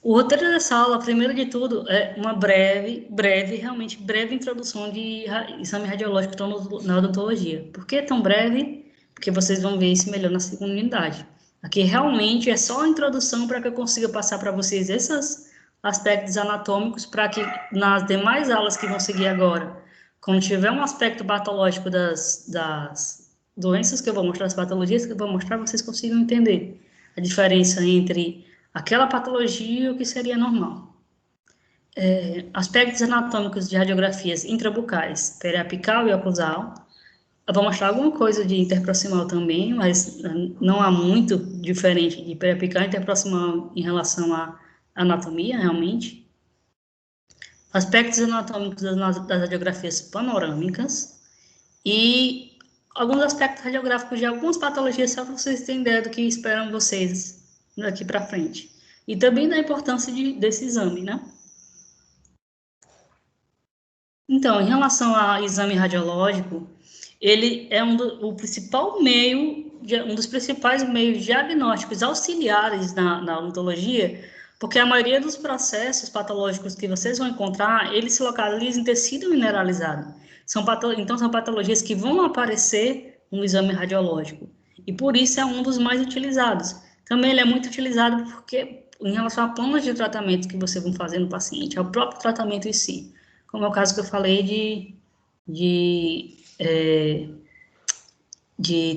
o roteiro dessa aula, primeiro de tudo, é uma realmente breve introdução de exame radiológico na odontologia. Por que tão breve? Porque vocês vão ver isso melhor na segunda unidade. Aqui realmente é só a introdução para que eu consiga passar para vocês esses aspectos anatômicos, para que nas demais aulas que vão seguir agora, quando tiver um aspecto patológico das doenças que eu vou mostrar, as patologias que eu vou mostrar, vocês consigam entender a diferença entre aquela patologia e o que seria normal. aspectos anatômicos de radiografias intrabucais, periapical e oclusal. Eu vou mostrar alguma coisa de interproximal também, mas não há muito diferente de periapical e interproximal em relação à anatomia, realmente. Aspectos anatômicos das radiografias panorâmicas e alguns aspectos radiográficos de algumas patologias, só para vocês terem ideia do que esperam vocês daqui para frente. E também da importância desse exame, né? Então, em relação ao exame radiológico, ele é o principal meio, um dos principais meios diagnósticos auxiliares na odontologia, porque a maioria dos processos patológicos que vocês vão encontrar, eles se localizam em tecido mineralizado. Então, são patologias que vão aparecer no exame radiológico. E por isso é um dos mais utilizados. Também ele é muito utilizado porque, em relação a planos de tratamento que vocês vão fazer no paciente, ao próprio tratamento em si. Como é o caso que eu falei de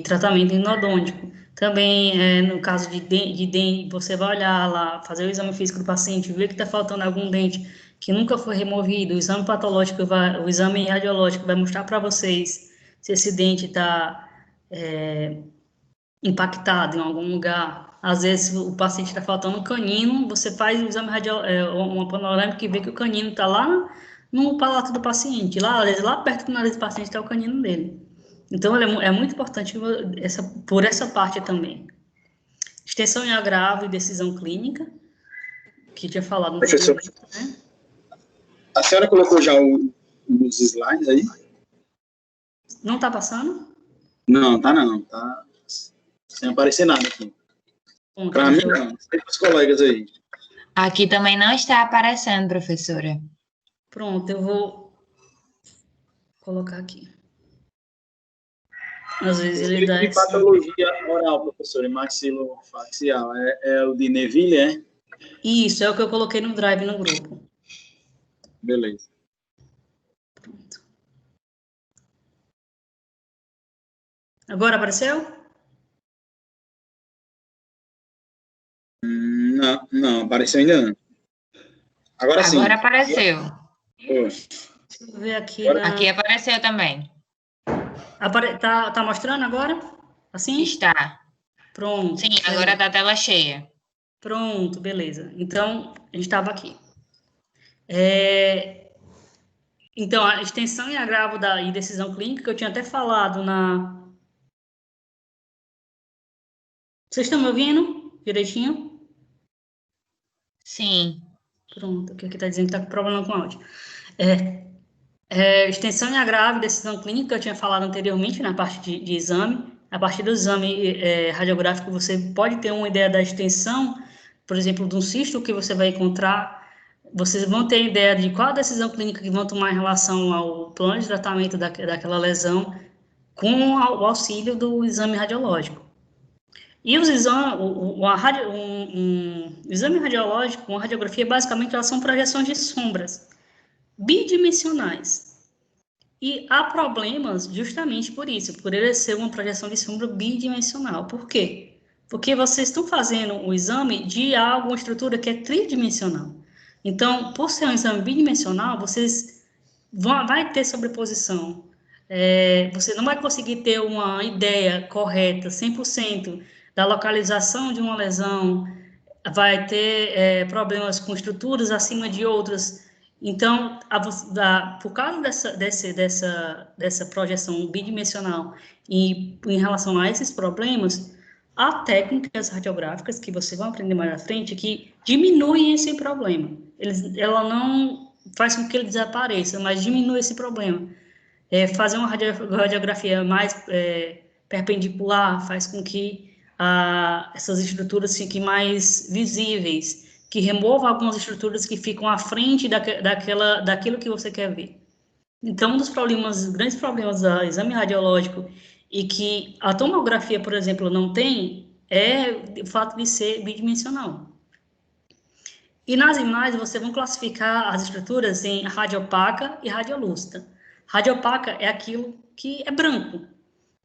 tratamento endodôntico. Também, no caso de dente, você vai olhar lá, fazer o exame físico do paciente, ver que está faltando algum dente que nunca foi removido, o exame patológico, o exame radiológico vai mostrar para vocês se esse dente está impactado em algum lugar. Às vezes, o paciente está faltando um canino, você faz o exame uma panorâmica e vê que o canino está lá no palato do paciente, lá, às vezes, lá perto do nariz do paciente está o canino dele. Então, ele é muito importante por essa parte também. Extensão em agravo e decisão clínica, que tinha falado anteriormente, né? A senhora colocou já os slides aí? Não está passando? Não, tá não. Tá sem aparecer nada aqui. Para mim, não. Tem os colegas aí. Aqui também não está aparecendo, professora. Pronto, eu vou colocar aqui. Às vezes ele dá de patologia oral, professor, e maxilofacial, é o de Neville, é? Isso, é o que eu coloquei no Drive no grupo. Beleza. Pronto. Agora apareceu? Não, apareceu ainda não. Agora sim. Agora apareceu. Deixa eu ver aqui. Aqui apareceu também. Tá mostrando agora? Assim? Está. Pronto. Sim, agora tá a tela cheia. Pronto, beleza. Então, a gente estava aqui. Então, a extensão e agravo e decisão clínica, que eu tinha até falado Vocês estão me ouvindo direitinho? Sim. Pronto, aqui está dizendo que está com problema com o áudio. Extensão e agravo e decisão clínica, que eu tinha falado anteriormente na parte de exame. A partir do exame radiográfico, você pode ter uma ideia da extensão, por exemplo, de um cisto que você vai encontrar. Vocês vão ter ideia de qual a decisão clínica que vão tomar em relação ao plano de tratamento daquela lesão com o auxílio do exame radiológico. E os exames, exame radiológico, uma radiografia, basicamente, elas são projeções de sombras bidimensionais. E há problemas justamente por isso, por ele ser uma projeção de sombra bidimensional. Por quê? Porque vocês estão fazendo o exame de uma estrutura que é tridimensional. Então, por ser um exame bidimensional, vocês vai ter sobreposição. Você não vai conseguir ter uma ideia correta, 100%, da localização de uma lesão, vai ter problemas com estruturas acima de outras. Então, por causa dessa projeção bidimensional e em relação a esses problemas, há técnicas radiográficas que você vai aprender mais à frente que diminuem esse problema. Ela não faz com que ele desapareça, mas diminui esse problema. Fazer uma radiografia mais perpendicular faz com que essas estruturas fiquem mais visíveis, que remova algumas estruturas que ficam à frente daquilo que você quer ver. Então, um dos grandes problemas do exame radiológico e que a tomografia, por exemplo, não tem, é o fato de ser bidimensional. E nas imagens, você vai classificar as estruturas em radiopaca e radiolúcida. Radiopaca é aquilo que é branco,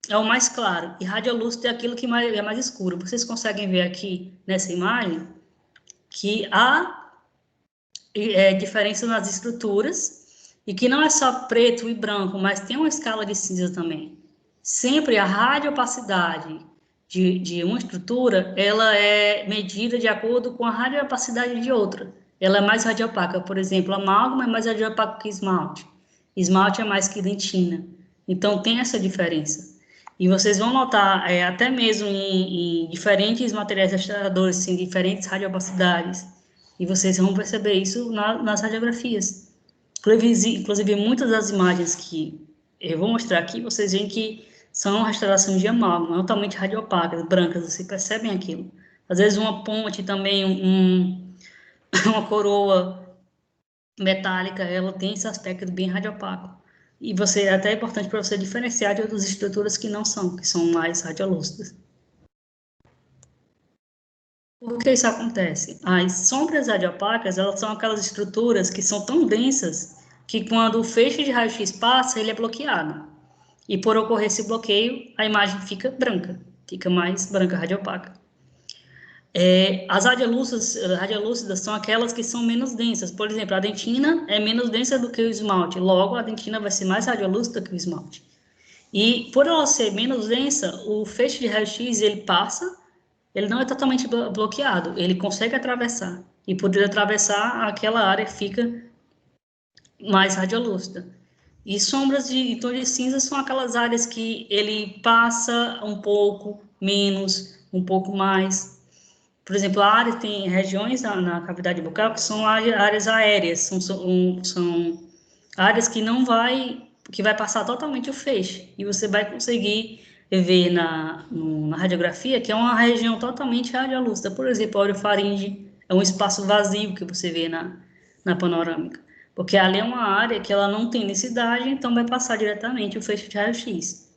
é o mais claro, e radiolúcido é aquilo que é mais escuro. Vocês conseguem ver aqui nessa imagem que diferença nas estruturas, e que não é só preto e branco, mas tem uma escala de cinza também. Sempre a radiopacidade de uma estrutura, ela é medida de acordo com a radiopacidade de outra. Ela é mais radiopaca, por exemplo, a amálgama é mais radiopaca que esmalte. Esmalte é mais que dentina. Então, tem essa diferença. E vocês vão notar, até mesmo em diferentes materiais restauradores, em diferentes radiopacidades, e vocês vão perceber isso nas radiografias. Inclusive, muitas das imagens que eu vou mostrar aqui, vocês veem que são restauração de amálgama, altamente radiopacas, brancas, vocês percebem aquilo. Às vezes uma ponte também, uma coroa metálica, ela tem esse aspecto bem radiopaco. E até é importante para você diferenciar de outras estruturas que não são, que são mais radiolúcidas. Por que isso acontece? As sombras radiopacas, elas são aquelas estruturas que são tão densas que quando o feixe de raio-x passa, ele é bloqueado. E por ocorrer esse bloqueio, a imagem fica branca, fica mais branca, radiopaca. As radiolúcidas são aquelas que são menos densas. Por exemplo, a dentina é menos densa do que o esmalte, logo a dentina vai ser mais radiolúcida que o esmalte. E por ela ser menos densa, o feixe de raio-x ele passa, ele não é totalmente bloqueado, ele consegue atravessar. E por ele atravessar, aquela área fica mais radiolúcida. E sombras em tom de cinza são aquelas áreas que ele passa um pouco menos, um pouco mais. Por exemplo, a área tem regiões na cavidade bucal que são áreas aéreas, são áreas que vai passar totalmente o feixe. E você vai conseguir ver na radiografia que é uma região totalmente radiolúcida. Por exemplo, a orofaringe é um espaço vazio que você vê na panorâmica. Porque ali é uma área que ela não tem densidade, então vai passar diretamente o feixe de raio-x.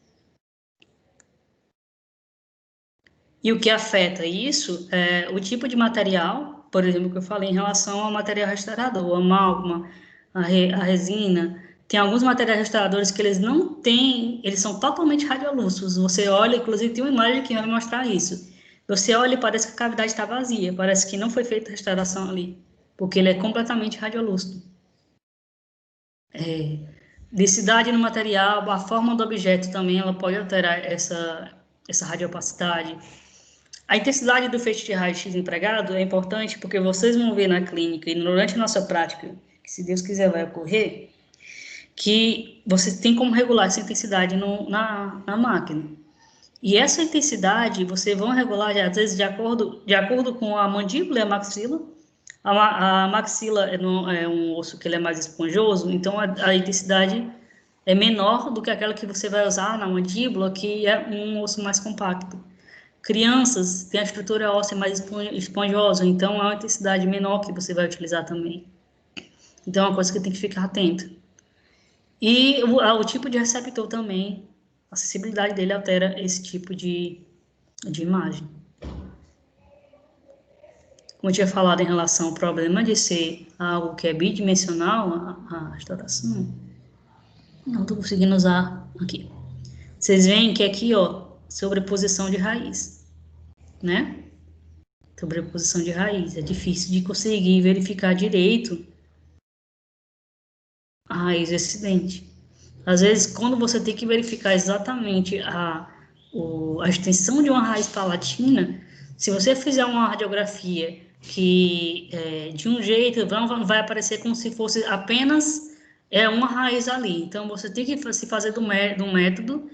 E o que afeta isso é o tipo de material, por exemplo, que eu falei em relação ao material restaurador, a amálgama, a resina. Tem alguns materiais restauradores que eles não têm, eles são totalmente radiolúcidos. Você olha, inclusive tem uma imagem que vai mostrar isso. Você olha e parece que a cavidade está vazia, parece que não foi feita restauração ali, porque ele é completamente radiolúcido. Densidade no material, a forma do objeto também, ela pode alterar essa radiopacidade. A intensidade do feixe de raio-x empregado é importante porque vocês vão ver na clínica e durante a nossa prática, que se Deus quiser vai ocorrer, que você tem como regular essa intensidade na máquina. E essa intensidade, vocês vão regular, às vezes, de acordo com a mandíbula e a maxila. A maxila é um osso que ele é mais esponjoso, então a intensidade é menor do que aquela que você vai usar na mandíbula, que é um osso mais compacto. Crianças têm a estrutura óssea mais esponjosa, então é uma intensidade menor que você vai utilizar também. Então é uma coisa que tem que ficar atento. E o tipo de receptor também, a sensibilidade dele altera esse tipo de imagem. Como eu tinha falado em relação ao problema de ser algo que é bidimensional, a restauração, não estou conseguindo usar aqui. Vocês veem que aqui, ó, sobreposição de raiz, né? Sobreposição de raiz. É difícil de conseguir verificar direito a raiz do acidente. Às vezes, quando você tem que verificar exatamente a extensão de uma raiz palatina, se você fizer uma radiografia que de um jeito vai aparecer como se fosse apenas uma raiz ali. Então, você tem que se fazer do método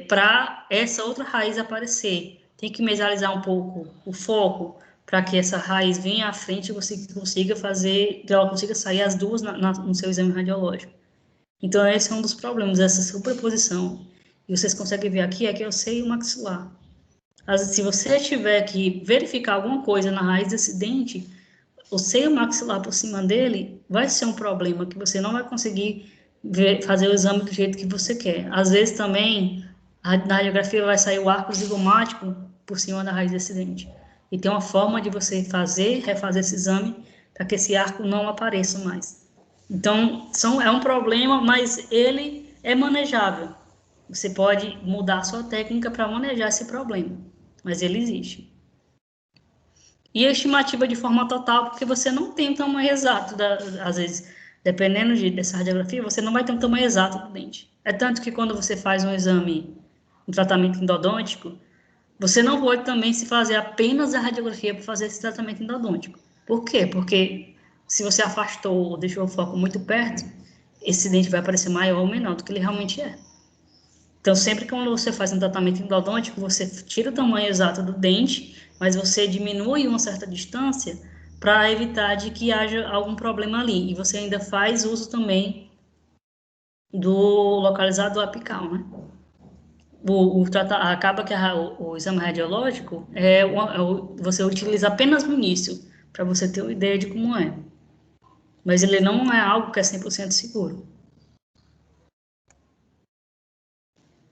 para essa outra raiz aparecer. Tem que mesalizar um pouco o foco para que essa raiz venha à frente e você consiga ela consiga sair as duas no seu exame radiológico. Então, esse é um dos problemas, essa superposição. E vocês conseguem ver aqui, é o seio maxilar. Se você tiver que verificar alguma coisa na raiz desse dente, o seio maxilar por cima dele vai ser um problema, que você não vai conseguir fazer o exame do jeito que você quer. Às vezes também, na radiografia vai sair o arco zigomático por cima da raiz desse dente. E tem uma forma de você refazer esse exame, para que esse arco não apareça mais. Então, é um problema, mas ele é manejável. Você pode mudar a sua técnica para manejar esse problema, mas ele existe. E a estimativa de forma total, porque você não tem um tamanho exato, às vezes, dependendo dessa radiografia, você não vai ter um tamanho exato do dente. É tanto que quando você faz um exame, um tratamento endodôntico, você não pode também se fazer apenas a radiografia para fazer esse tratamento endodôntico. Por quê? Porque se você afastou ou deixou o foco muito perto, esse dente vai parecer maior ou menor do que ele realmente é. Então, sempre que quando você faz um tratamento endodôntico, você tira o tamanho exato do dente, mas você diminui uma certa distância para evitar de que haja algum problema ali. E você ainda faz uso também do localizador apical, né? Acaba que o exame radiológico você utiliza apenas no início, para você ter uma ideia de como é. Mas ele não é algo que é 100% seguro.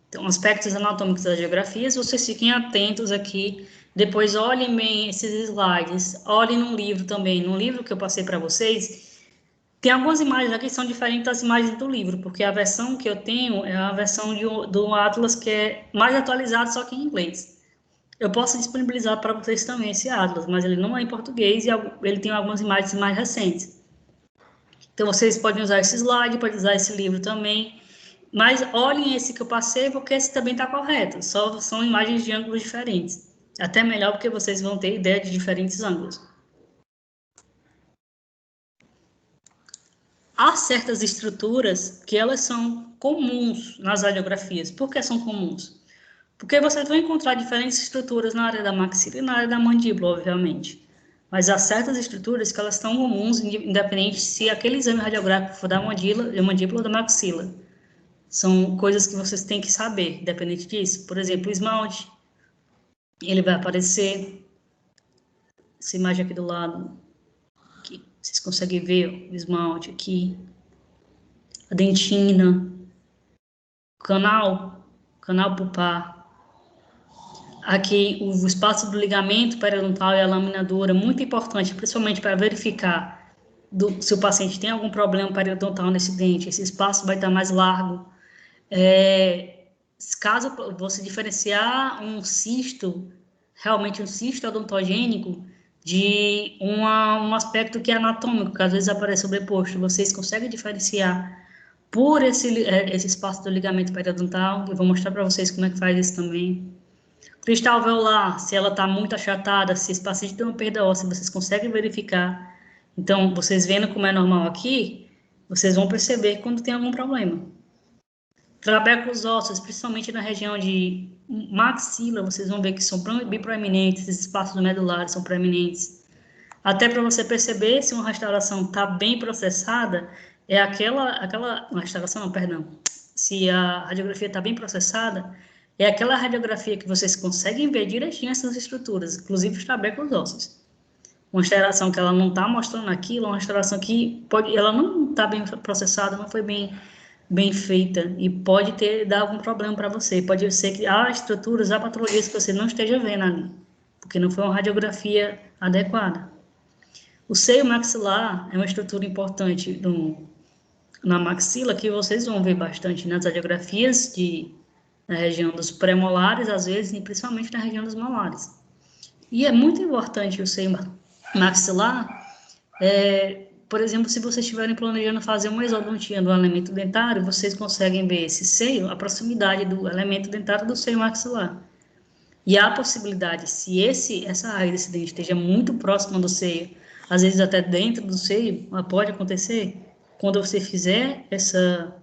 Então, aspectos anatômicos das radiografias, vocês fiquem atentos aqui. Depois olhem bem esses slides. Olhem no livro também. No livro que eu passei para vocês, tem algumas imagens aqui que são diferentes das imagens do livro, porque a versão que eu tenho é a versão do Atlas que é mais atualizado, só que em inglês. Eu posso disponibilizar para vocês também esse Atlas, mas ele não é em português e ele tem algumas imagens mais recentes. Então, vocês podem usar esse slide, podem usar esse livro também. Mas olhem esse que eu passei, porque esse também está correto. Só são imagens de ângulos diferentes. Até melhor, porque vocês vão ter ideia de diferentes ângulos. Há certas estruturas que elas são comuns nas radiografias. Por que são comuns? Porque vocês vão encontrar diferentes estruturas na área da maxila e na área da mandíbula, obviamente. Mas há certas estruturas que elas estão comuns, independente se aquele exame radiográfico for da mandíbula ou da maxila. São coisas que vocês têm que saber, independente disso. Por exemplo, o esmalte, ele vai aparecer. Essa imagem aqui do lado, aqui, vocês conseguem ver o esmalte aqui. A dentina, canal pulpar. Aqui, o espaço do ligamento periodontal e a lâmina dura, muito importante, principalmente para verificar se o paciente tem algum problema periodontal nesse dente. Esse espaço vai estar mais largo. Caso você diferenciar um cisto, realmente um cisto odontogênico, de um aspecto que é anatômico, que às vezes aparece sobreposto, vocês conseguem diferenciar por esse espaço do ligamento periodontal. Eu vou mostrar para vocês como é que faz isso também. Cristal alveolar, se ela está muito achatada, se esse paciente tem uma perda óssea, vocês conseguem verificar. Então, vocês vendo como é normal aqui, vocês vão perceber quando tem algum problema. Trabéculos ósseos, principalmente na região de maxila, vocês vão ver que são bem proeminentes, esses espaços medulares são proeminentes. Até para você perceber se uma restauração está bem processada, é uma restauração não, perdão. Se a radiografia está bem processada, é aquela radiografia que vocês conseguem ver direitinho essas estruturas, inclusive os trabéculos ósseos. Uma restauração que ela não está mostrando aquilo, uma restauração que ela não está bem processada, não foi bem feita, e pode dar algum problema para você. Pode ser que há estruturas, há patologias que você não esteja vendo ali, porque não foi uma radiografia adequada. O seio maxilar é uma estrutura importante na maxila, que vocês vão ver bastante nas radiografias na região dos pré-molares, às vezes, e principalmente na região dos molares. E é muito importante o seio maxilar, por exemplo, se vocês estiverem planejando fazer uma exodontia do elemento dentário, vocês conseguem ver esse seio, a proximidade do elemento dentário do seio maxilar. E há a possibilidade, se essa área desse dente esteja muito próxima do seio, às vezes até dentro do seio, pode acontecer, quando você fizer essa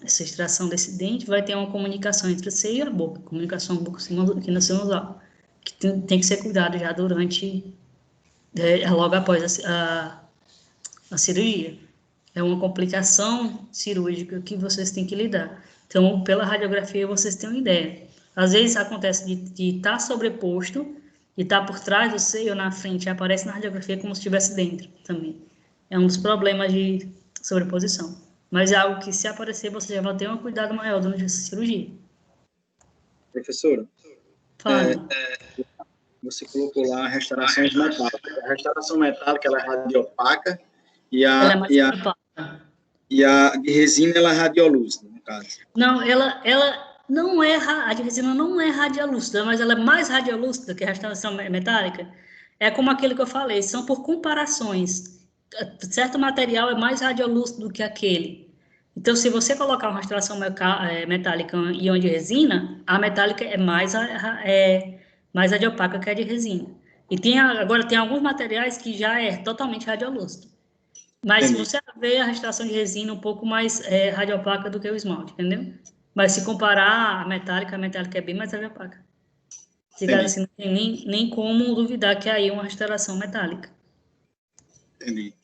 extração desse dente, vai ter uma comunicação entre o seio e a boca, comunicação bucosinusal, que tem que ser cuidado já durante, logo após a cirurgia. É uma complicação cirúrgica que vocês têm que lidar. Então, pela radiografia, vocês têm uma ideia. Às vezes acontece de estar sobreposto, e estar por trás do seio ou na frente, aparece na radiografia como se estivesse dentro também. É um dos problemas de sobreposição. Mas é algo que, se aparecer, você já vai ter um cuidado maior durante essa cirurgia. Professora, você colocou lá restaurações metálicas. A restauração metálica, ela é radiopaca, e a de resina, ela é radiolúcida, no caso. Não, ela não é, a de resina não é radiolúcida, mas ela é mais radiolúcida que a restauração metálica. é como aquele que eu falei, são por comparações. Certo material é mais radiolúcido do que aquele. Então, se você colocar uma rastreação metálica em íon de resina, a metálica é mais radiopaca que a de resina. E agora tem alguns materiais que já é totalmente radiolúcido. Mas se Entendi. você vê a rastreação de resina um pouco mais radiopaca do que o esmalte, entendeu? Mas se comparar a metálica é bem mais radiopaca. Entendi. Assim, não tem nem como duvidar que aí é uma restauração metálica. Entendi.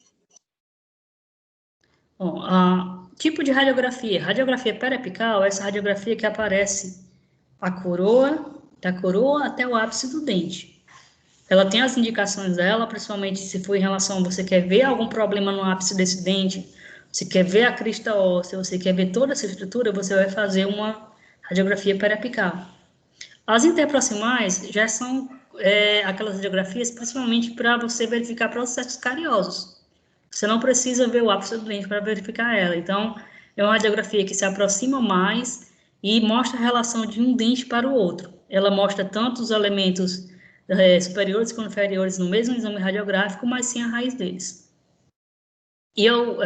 Bom, tipo de radiografia. Radiografia periapical é essa radiografia que aparece da coroa até o ápice do dente. Ela tem as indicações dela, principalmente se for em relação a você quer ver algum problema no ápice desse dente, você quer ver a crista óssea, você quer ver toda essa estrutura, você vai fazer uma radiografia periapical. As interproximais já são aquelas radiografias principalmente para você verificar processos cariosos. Você não precisa ver o ápice do dente para verificar ela. Então, é uma radiografia que se aproxima mais e mostra a relação de um dente para o outro. Ela mostra tanto os elementos superiores quanto inferiores no mesmo exame radiográfico, mas sim a raiz deles. E eu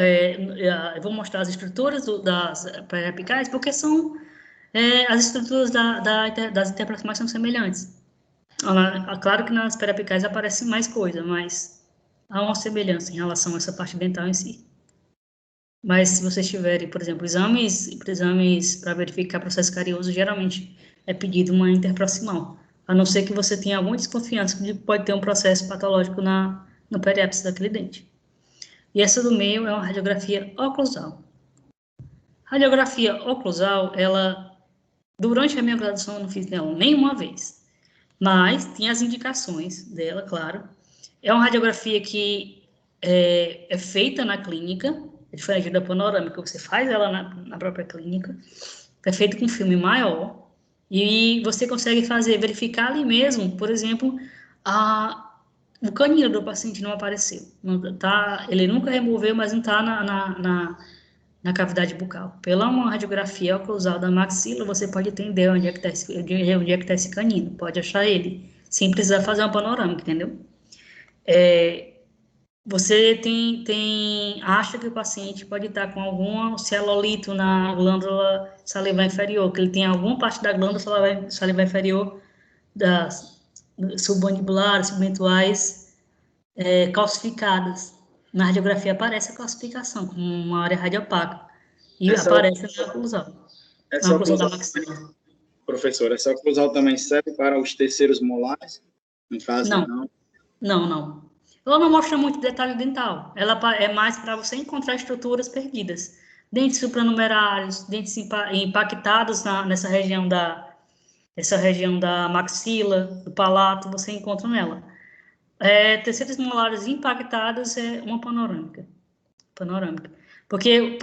vou mostrar as estruturas das periapicais, porque são as estruturas das interproximais são semelhantes. Claro que nas periapicais aparece mais coisa, mas há uma semelhança em relação a essa parte dental em si. Mas se vocês tiverem, por exemplo, exames para verificar processo carioso, geralmente é pedido uma interproximal, a não ser que você tenha alguma desconfiança de que pode ter um processo patológico no periápice daquele dente. E essa do meio é uma radiografia oclusal. Radiografia oclusal, durante a minha graduação, eu não fiz nela nenhuma vez, mas tem as indicações dela, claro. É uma radiografia que é feita na clínica, é diferente da panorâmica, você faz ela na própria clínica, é feita com filme maior, e você consegue verificar ali mesmo, por exemplo, o canino do paciente não apareceu. Ele nunca removeu, mas não está na cavidade bucal. Pela uma radiografia oclusal da maxila, você pode entender onde é que está esse canino, pode achar ele, sem precisar fazer uma panorâmica, entendeu? Você acha que o paciente pode estar com algum celulite na glândula salivar inferior, que ele tem alguma parte da glândula salivar inferior das submandibulares, submentuais calcificadas. Na radiografia aparece a calcificação como uma área radiopaca e aparece na oclusal. Na oclusal da maxila. Professor, essa oclusal também serve para os terceiros molares? No caso, não. Não. Ela não mostra muito detalhe dental. Ela é mais para você encontrar estruturas perdidas. Dentes supranumerários, dentes impactados nessa região da maxila, do palato, você encontra nela. Terceiros molares impactados é uma panorâmica. Porque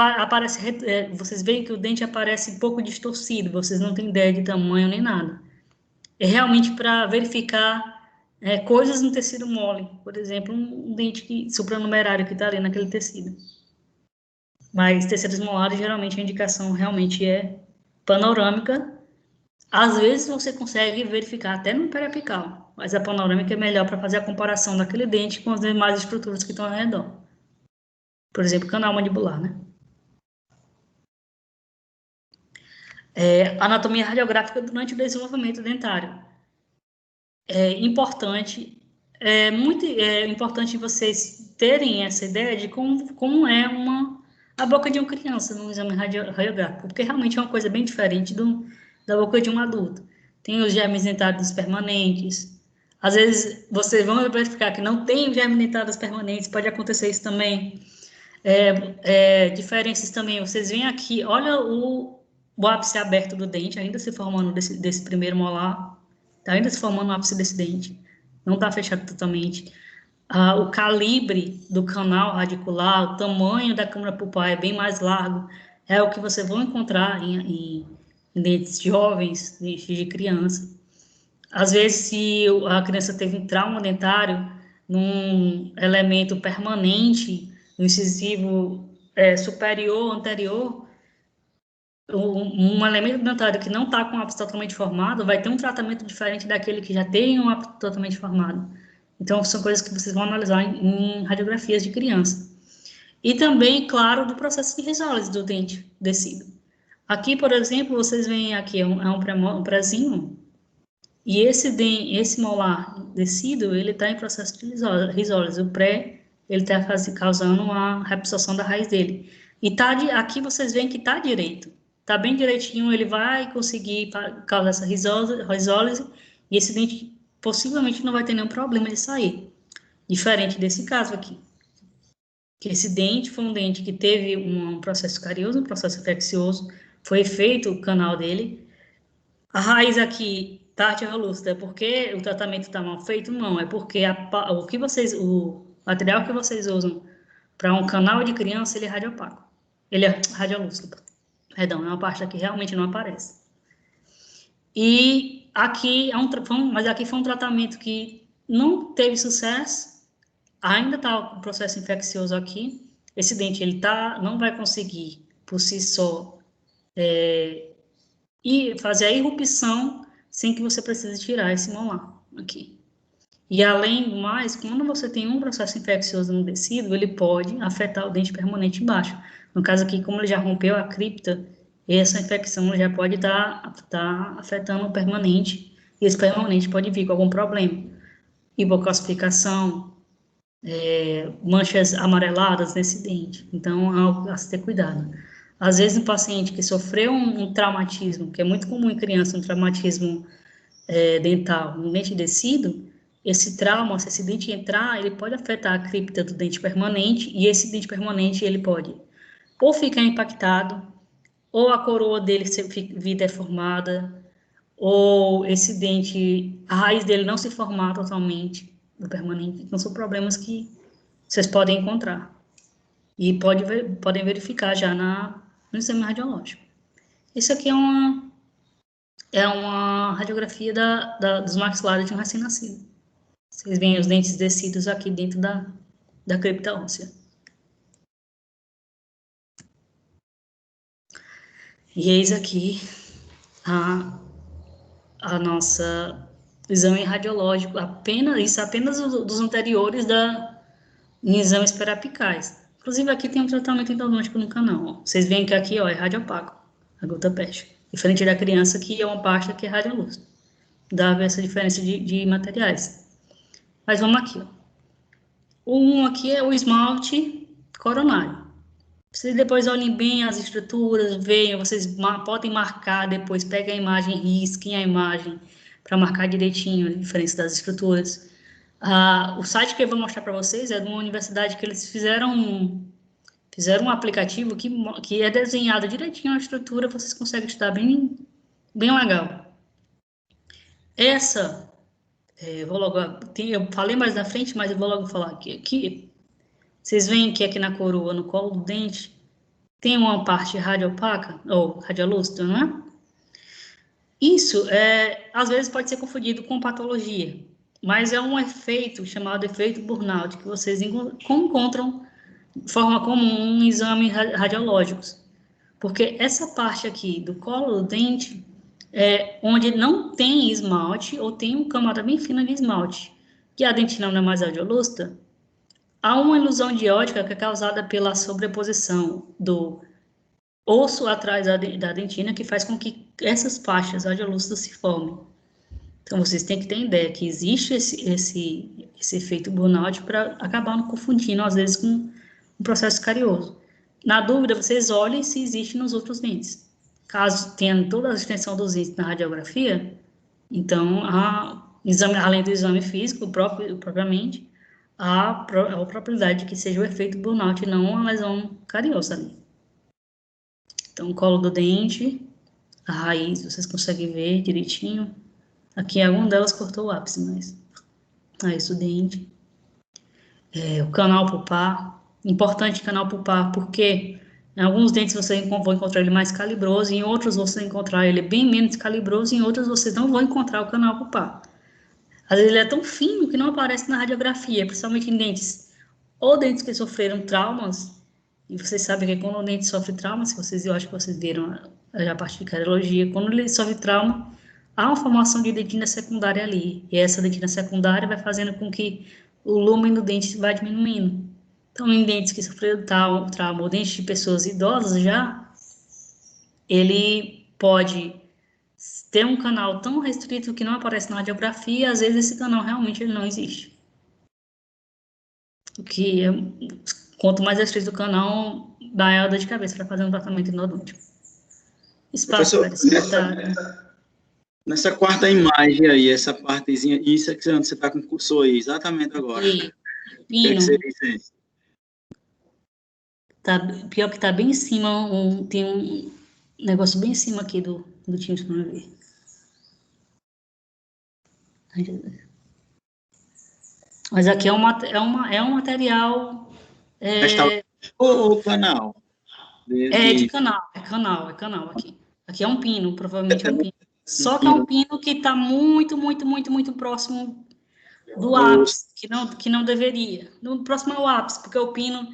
vocês veem que o dente aparece um pouco distorcido, vocês não têm ideia de tamanho nem nada. É realmente para verificar coisas no tecido mole, por exemplo, um dente supranumerário que está ali naquele tecido. Mas terceiros molares, geralmente a indicação realmente é panorâmica. Às vezes você consegue verificar até no periapical, mas a panorâmica é melhor para fazer a comparação daquele dente com as demais estruturas que estão ao redor. Por exemplo, canal mandibular, né? Anatomia radiográfica durante o desenvolvimento dentário. Muito importante vocês terem essa ideia de como é a boca de uma criança no exame radiográfico, porque realmente é uma coisa bem diferente da boca de um adulto. Tem os germes dentários permanentes. Às vezes, vocês vão verificar que não tem germes dentários permanentes, pode acontecer isso também. Diferenças também, vocês veem aqui, olha o ápice aberto do dente, ainda se formando desse primeiro molar, está ainda se formando o ápice desse dente, não está fechado totalmente. O calibre do canal radicular, o tamanho da câmara pulpar é bem mais largo, é o que vocês vão encontrar em dentes jovens, dentes de criança. Às vezes, se a criança teve um trauma dentário, num elemento permanente, no incisivo superior, anterior, um elemento dentário que não está com o ápice totalmente formado vai ter um tratamento diferente daquele que já tem um ápice totalmente formado. Então, são coisas que vocês vão analisar em radiografias de criança. E também, claro, do processo de risólise do dente descido. Aqui, por exemplo, vocês veem aqui, um prézinho, e esse molar descido, ele está em processo de risólise. O pré, ele está causando uma reabsorção da raiz dele. E aqui vocês veem que está direito. Está bem direitinho, ele vai conseguir causar essa risólise, e esse dente possivelmente não vai ter nenhum problema de sair. Diferente desse caso aqui. Que esse dente foi um dente que teve um processo carioso, um processo infeccioso, foi feito o canal dele. A raiz aqui tá lúcida, é porque o tratamento está mal feito? Não, é porque o material que vocês usam para um canal de criança, ele é radiopaco. Ele é radiolúcido. Perdão, é uma parte que realmente não aparece. E aqui mas aqui foi um tratamento que não teve sucesso, ainda está o processo infeccioso aqui. Esse dente ele não vai conseguir por si só e fazer a irrupção sem que você precise tirar esse molar aqui. E além do mais, quando você tem um processo infeccioso no tecido, ele pode afetar o dente permanente embaixo. No caso aqui, como ele já rompeu a cripta, essa infecção já pode estar afetando o permanente, e esse permanente pode vir com algum problema. Hipocalcificação, manchas amareladas nesse dente. Então, é algo a se ter cuidado. Às vezes, um paciente que sofreu um traumatismo, que é muito comum em criança, um traumatismo dental, um dente descido, esse trauma, se esse dente entrar, ele pode afetar a cripta do dente permanente, e esse dente permanente, ele pode ou ficar impactado, ou a coroa dele vir deformada, ou esse dente, a raiz dele não se formar totalmente, do permanente. Então, são problemas que vocês podem encontrar. E podem verificar já no exame radiológico. Isso aqui é uma radiografia dos maxilares de um recém-nascido. Vocês veem os dentes descidos aqui dentro da cripta óssea. E eis aqui a nossa exame radiológico, apenas dos anteriores em exames periapicais. Inclusive, aqui tem um tratamento endodôntico no canal. Ó. Vocês veem que aqui é radiopaco, a gota peste. Diferente da criança, que é uma pasta que é radiolúcida. Dá essa diferença de materiais. Mas vamos aqui. Ó. O aqui é o esmalte coronário. Vocês depois olhem bem as estruturas, vejam, vocês podem marcar depois, pega a imagem, risquem a imagem para marcar direitinho a diferença das estruturas. O site que eu vou mostrar para vocês é de uma universidade que eles fizeram um aplicativo que é desenhado direitinho a estrutura, vocês conseguem estudar bem legal. Eu falei mais na frente, mas eu vou logo falar aqui. Vocês veem que aqui na coroa, no colo do dente, tem uma parte radiopaca, ou radiolúcida, não é? Isso, às vezes, pode ser confundido com patologia, mas é um efeito chamado efeito burnout, que vocês encontram de forma comum em exames radiológicos. Porque essa parte aqui do colo do dente onde não tem esmalte, ou tem uma camada bem fina de esmalte, que a dentina não é mais radiolúcida, há uma ilusão de ótica que é causada pela sobreposição do osso atrás da dentina, que faz com que essas faixas radiolúcidas se formem. Então, vocês têm que ter ideia que existe esse efeito burnout para acabar não confundindo, às vezes, com um processo carioso. Na dúvida, vocês olhem se existe nos outros dentes. Caso tenha toda a extensão dos dentes na radiografia, então, além do exame físico propriamente, há a probabilidade de que seja o efeito burnout e não uma lesão cariosa ali. Então, o colo do dente, a raiz, vocês conseguem ver direitinho. Aqui, alguma delas cortou o ápice, mas é isso, o dente. O canal pulpar, importante canal pulpar, porque em alguns dentes vocês vão encontrar ele mais calibroso, em outros vocês vão encontrar ele bem menos calibroso, em outros vocês não vão encontrar o canal pulpar. Às vezes ele é tão fino que não aparece na radiografia, principalmente em dentes, ou dentes que sofreram traumas, e vocês sabem que quando o dente sofre trauma, eu acho que vocês viram a parte de cardiologia, quando ele sofre trauma, há uma formação de dentina secundária ali, e essa dentina secundária vai fazendo com que o lumen do dente vai diminuindo. Então, em dentes que sofreram trauma, ou dentes de pessoas idosas já, ele pode ter um canal tão restrito que não aparece na radiografia, e às vezes esse canal realmente ele não existe. Que quanto mais restrito o canal, maior a dor de cabeça para fazer um tratamento endodôntico. Espaço Professor, nessa quarta imagem aí, essa partezinha, isso é que você está com o cursor aí, exatamente agora. E O que é que você disse aí? Tá, pior que tá bem em cima, tem um negócio bem em cima aqui do Teams para ver. Mas aqui é um material... O canal? De canal, é canal aqui. Aqui é um pino, provavelmente é um pino. Só que é um pino que está muito, muito, muito, muito próximo do ápice, que não deveria. Próximo ao ápice, porque o pino,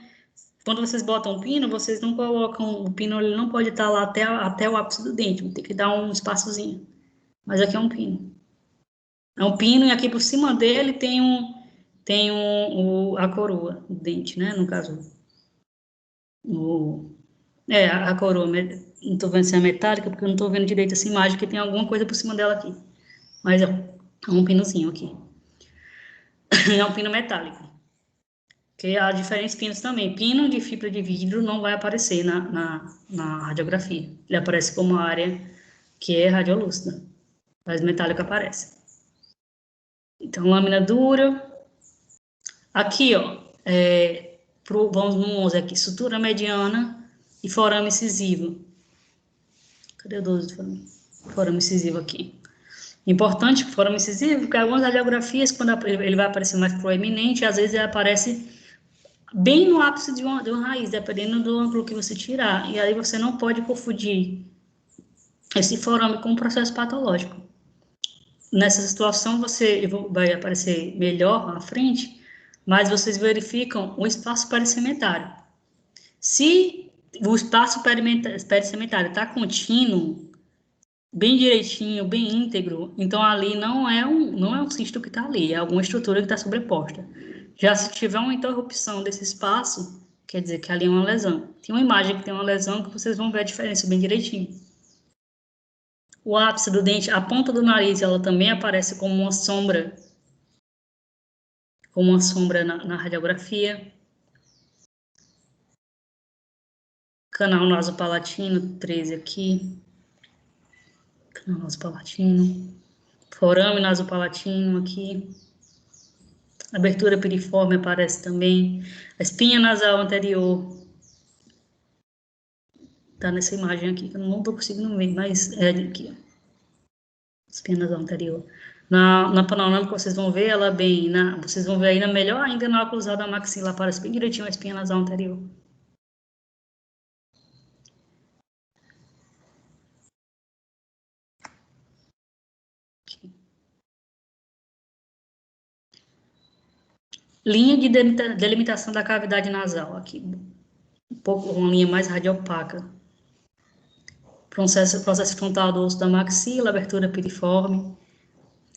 quando vocês botam o pino, vocês não colocam, o pino ele não pode estar lá até o ápice do dente, tem que dar um espaçozinho. Mas aqui é um pino. É um pino e aqui por cima dele tem a coroa do dente, né? No caso, a coroa. Não estou vendo se é metálica, porque eu não estou vendo direito essa imagem, que tem alguma coisa por cima dela aqui. Mas é um pinozinho aqui. É um pino metálico. Que há diferentes pinos também. Pino de fibra de vidro não vai aparecer na radiografia. Ele aparece como área que é radiolúcida. Mas metálico aparece. Então, lâmina dura. Aqui, ó, vamos no 11 aqui, sutura mediana e forame incisivo. Cadê o 12 do forame incisivo aqui? Importante o forame incisivo, porque algumas radiografias, quando ele vai aparecer mais proeminente, às vezes ele aparece bem no ápice de uma raiz, dependendo do ângulo que você tirar. E aí você não pode confundir esse forame com um processo patológico. Nessa situação, você vai aparecer melhor à frente, mas vocês verificam o espaço pericementário. Se o espaço pericementário está contínuo, bem direitinho, bem íntegro, então ali não é um cisto que está ali, é alguma estrutura que está sobreposta. Já se tiver uma interrupção desse espaço, quer dizer que ali é uma lesão. Tem uma imagem que tem uma lesão que vocês vão ver a diferença bem direitinho. O ápice do dente, a ponta do nariz, ela também aparece como uma sombra na radiografia. Canal nasopalatino, 13 aqui. Canal nasopalatino. Forame nasopalatino aqui. Abertura piriforme aparece também. A espinha nasal anterior. Tá nessa imagem aqui, que eu não estou conseguindo ver, mas é aqui, ó. Espinha nasal anterior. Na panorâmica vocês vão ver ela bem, vocês vão ver ainda melhor ainda na oclusal da maxila, aparece bem direitinho a espinha nasal anterior. Aqui. Linha de delimitação da cavidade nasal, aqui. Uma linha mais radiopaca. Processo frontal do osso da maxila, abertura piriforme.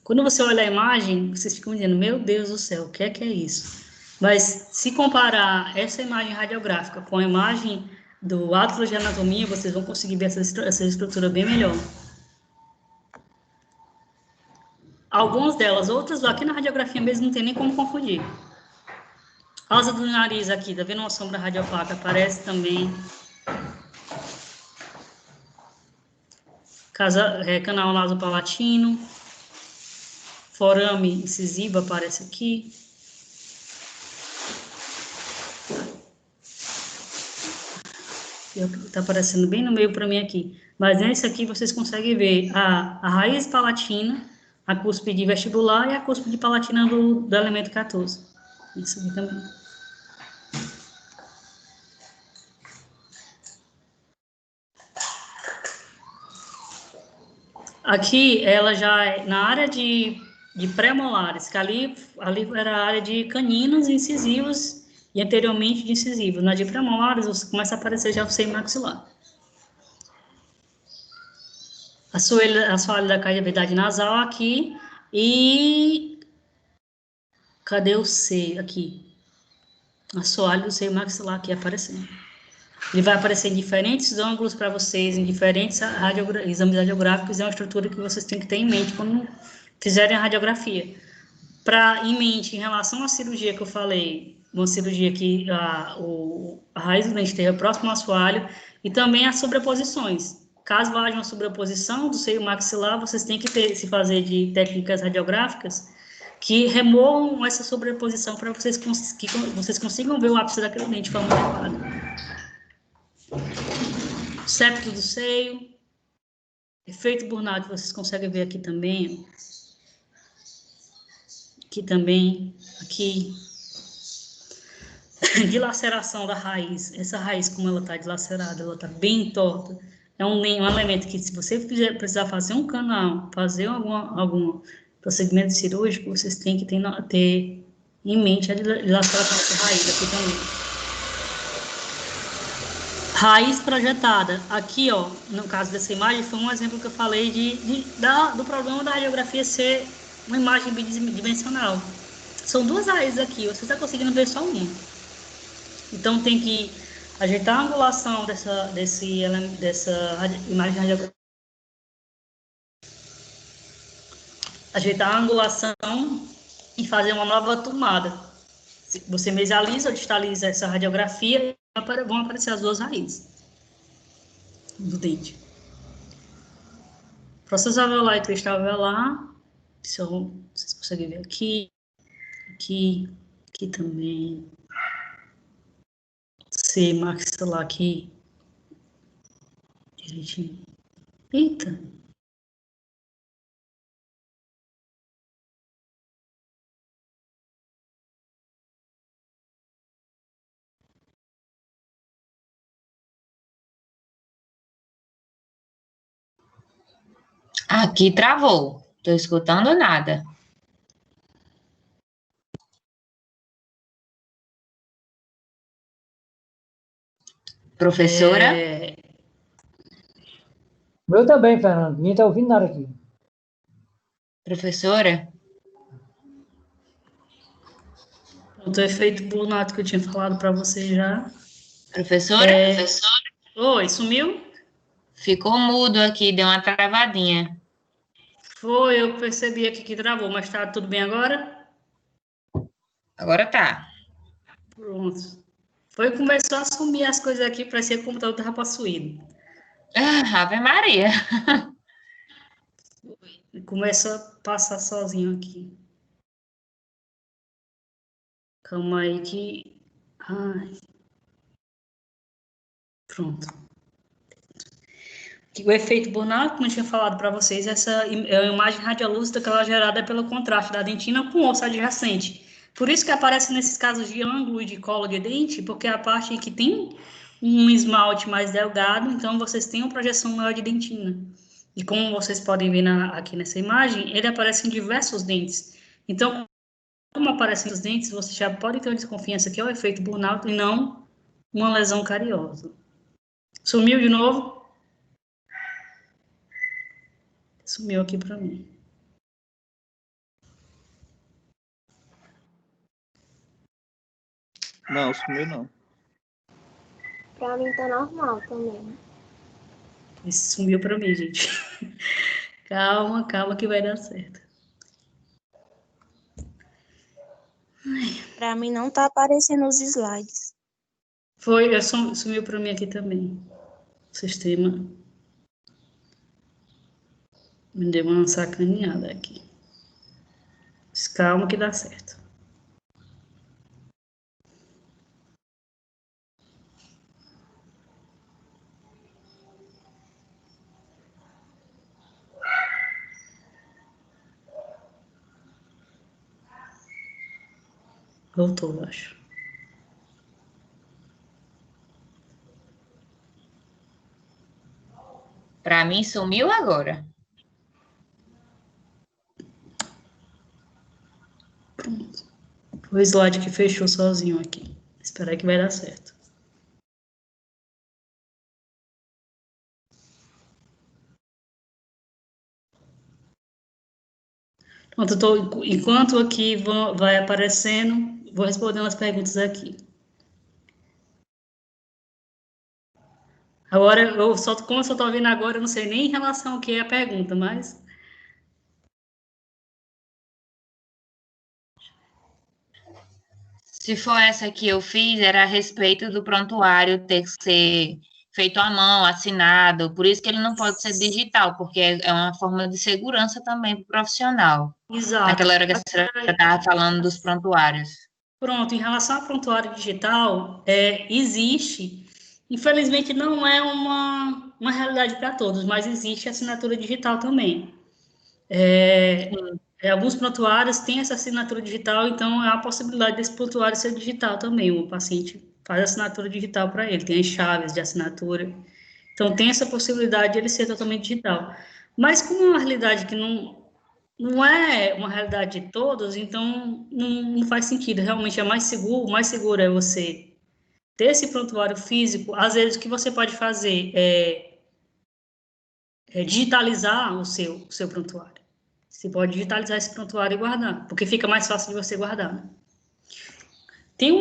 Quando você olha a imagem, vocês ficam dizendo, meu Deus do céu, o que é isso? Mas se comparar essa imagem radiográfica com a imagem do Atlas de Anatomia, vocês vão conseguir ver essa estrutura bem melhor. Algumas delas, outras aqui na radiografia mesmo não tem nem como confundir. Asa do nariz aqui, tá vendo uma sombra radiopaca? Aparece também. Canal nasopalatino. Forame incisivo aparece aqui. Está aparecendo bem no meio para mim aqui. Mas nesse aqui vocês conseguem ver a raiz palatina, a cúspide vestibular e a cúspide palatina do elemento 14. Isso aqui também. Aqui ela já é na área de pré-molares, que ali era a área de caninos incisivos e anteriormente de incisivos. Na de pré-molares começa a aparecer já o seio maxilar. assoalho da cavidade nasal aqui e cadê o C aqui? Assoalho do seio maxilar aqui aparecendo. Ele vai aparecer em diferentes ângulos para vocês, em diferentes exames radiográficos, é uma estrutura que vocês têm que ter em mente quando fizerem a radiografia. Em mente, em relação à cirurgia que eu falei, uma cirurgia que a raiz do dente esteja próximo ao assoalho, e também as sobreposições. Caso haja uma sobreposição do seio maxilar, vocês têm que se fazer de técnicas radiográficas que removam essa sobreposição para que vocês consigam ver o ápice daquele dente de forma adequada. Septo do seio, efeito Burnout, vocês conseguem ver aqui também. Aqui também, aqui. Dilaceração da raiz. Essa raiz, como ela está dilacerada, ela está bem torta. É um elemento que, se você precisar fazer um canal, fazer algum procedimento cirúrgico, vocês têm que ter em mente a dilaceração dessa raiz aqui também. Raiz projetada. Aqui, ó, no caso dessa imagem, foi um exemplo que eu falei do problema da radiografia ser uma imagem bidimensional. São duas raízes aqui, você está conseguindo ver só uma. Então, tem que ajeitar a angulação dessa imagem radiográfica. Ajeitar a angulação e fazer uma nova tomada. Você mesializa ou distaliza essa radiografia, vão aparecer as duas raízes do dente. Processo alveolar e cristal alveolar. Vocês conseguem ver aqui, aqui também. C maxilar aqui. Direitinho. Eita. Aqui travou. Tô escutando nada. Professora? Meu também, Fernando. Ninguém está ouvindo nada aqui. Professora? O efeito Burnout que eu tinha falado para você já. Professora? Oi, sumiu? Ficou mudo aqui, deu uma travadinha. Foi, eu percebi aqui que travou, mas tá tudo bem agora? Agora tá. Pronto. Foi, começou a sumir as coisas aqui, parecia que o computador estava possuído. Ave Maria. E começou a passar sozinho aqui. Calma aí que... Ai. Pronto. O efeito Burnout, como eu tinha falado para vocês, essa é uma imagem radiolúcida que ela é gerada pelo contraste da dentina com o osso adjacente. Por isso que aparece nesses casos de ângulo e de cola de dente, porque é a parte que tem um esmalte mais delgado, então vocês têm uma projeção maior de dentina. E como vocês podem ver aqui nessa imagem, ele aparece em diversos dentes. Então, como aparecem os dentes, você já pode ter uma desconfiança que é o efeito Burnout e não uma lesão cariosa. Sumiu de novo? Sumiu aqui para mim. Não, sumiu não. Pra mim tá normal também. Isso sumiu para mim, gente. Calma, calma que vai dar certo. Para mim não tá aparecendo os slides. Foi, sumiu para mim aqui também. O sistema me deu uma sacaneada aqui. Mas calma que dá certo. Voltou, eu acho. Para mim sumiu agora. Pronto. O slide que fechou sozinho aqui. Esperar que vai dar certo. Pronto, enquanto aqui vai aparecendo, vou respondendo as perguntas aqui. Agora, como eu só estou vendo agora, eu não sei nem em relação ao que é a pergunta, mas... Se for essa que eu fiz, era a respeito do prontuário ter que ser feito à mão, assinado, por isso que ele não pode ser digital, porque é uma forma de segurança também para o profissional. Exato. Naquela hora que a senhora estava falando dos prontuários. Pronto, em relação ao prontuário digital, existe, infelizmente não é uma realidade para todos, mas existe assinatura digital também. Alguns prontuários têm essa assinatura digital, então há a possibilidade desse prontuário ser digital também. O paciente faz assinatura digital para ele, tem as chaves de assinatura. Então, tem essa possibilidade de ele ser totalmente digital. Mas, como é uma realidade que não é uma realidade de todos, então não faz sentido. Realmente é mais seguro, o mais seguro é você ter esse prontuário físico. Às vezes, o que você pode fazer é digitalizar o seu prontuário. Você pode digitalizar esse prontuário e guardar, porque fica mais fácil de você guardar, né? Tem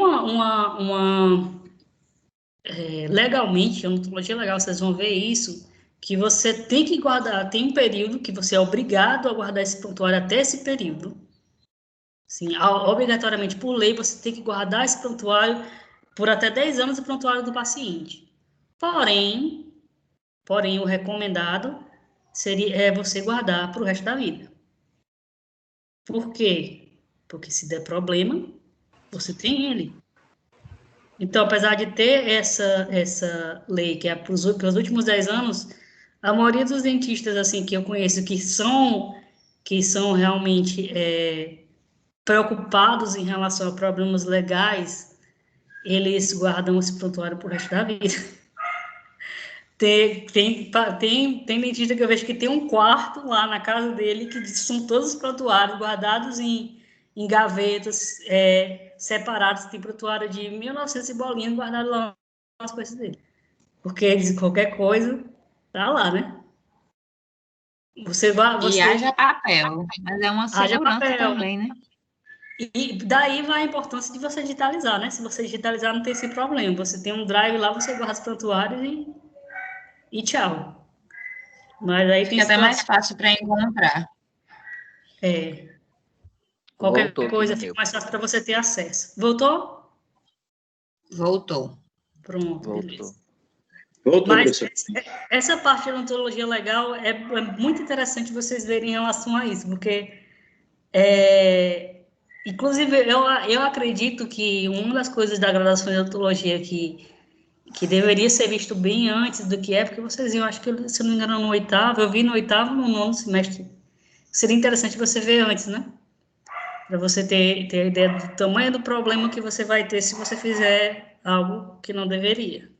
legalmente, a odontologia legal, vocês vão ver isso, que você tem que guardar, tem um período que você é obrigado a guardar esse prontuário até esse período. Sim, obrigatoriamente, por lei, você tem que guardar esse prontuário por até 10 anos, o prontuário do paciente. Porém, o recomendado seria você guardar para o resto da vida. Por quê? Porque se der problema, você tem ele. Então, apesar de ter essa lei que é pelos últimos 10 anos, a maioria dos dentistas assim que eu conheço que são realmente preocupados em relação a problemas legais, eles guardam esse prontuário pro resto da vida. Tem dentista que eu vejo que tem um quarto lá na casa dele que são todos os prontuários guardados em gavetas separados. Tem prontuário de 1900 e bolinha guardado lá nas coisas dele. Porque eles, qualquer coisa, tá lá, né? E haja papel, mas é uma haja segurança papel, também, né? E daí vai a importância de você digitalizar, né? Se você digitalizar, não tem esse problema. Você tem um drive lá, você guarda os prontuários e tchau. Mas aí tem Fica até mais situação. fácil para encontrar. Qualquer Voltou coisa aqui no fica meu. mais fácil para você ter acesso. Voltou? Voltou. Pronto, Voltou. beleza. Voltou, Mas professor. essa parte de odontologia legal é muito interessante vocês verem em relação a isso, porque inclusive eu acredito que uma das coisas da graduação de odontologia que deveria ser visto bem antes do que é, porque vocês iam, acho que, se não me engano, no oitavo, eu vi no oitavo, no nono semestre. Seria interessante você ver antes, né? Para você ter a ideia do tamanho do problema que você vai ter se você fizer algo que não deveria.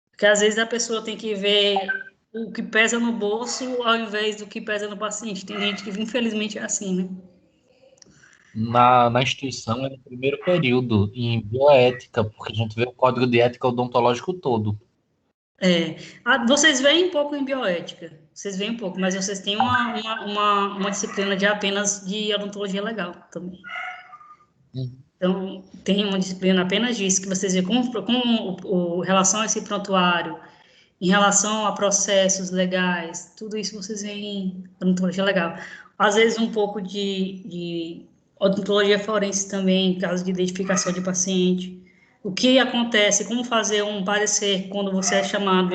Porque às vezes a pessoa tem que ver o que pesa no bolso ao invés do que pesa no paciente. Tem gente que, infelizmente, é assim, né? Na instituição é no primeiro período, em bioética, porque a gente vê o código de ética odontológico todo. Vocês veem um pouco em bioética, vocês veem um pouco, mas vocês têm uma disciplina de apenas de odontologia legal também. Então, tem uma disciplina apenas disso, que vocês veem como relação a esse prontuário, em relação a processos legais, tudo isso vocês veem em odontologia legal. Às vezes um pouco de odontologia forense também, em caso de identificação de paciente. O que acontece, como fazer um parecer quando você é chamado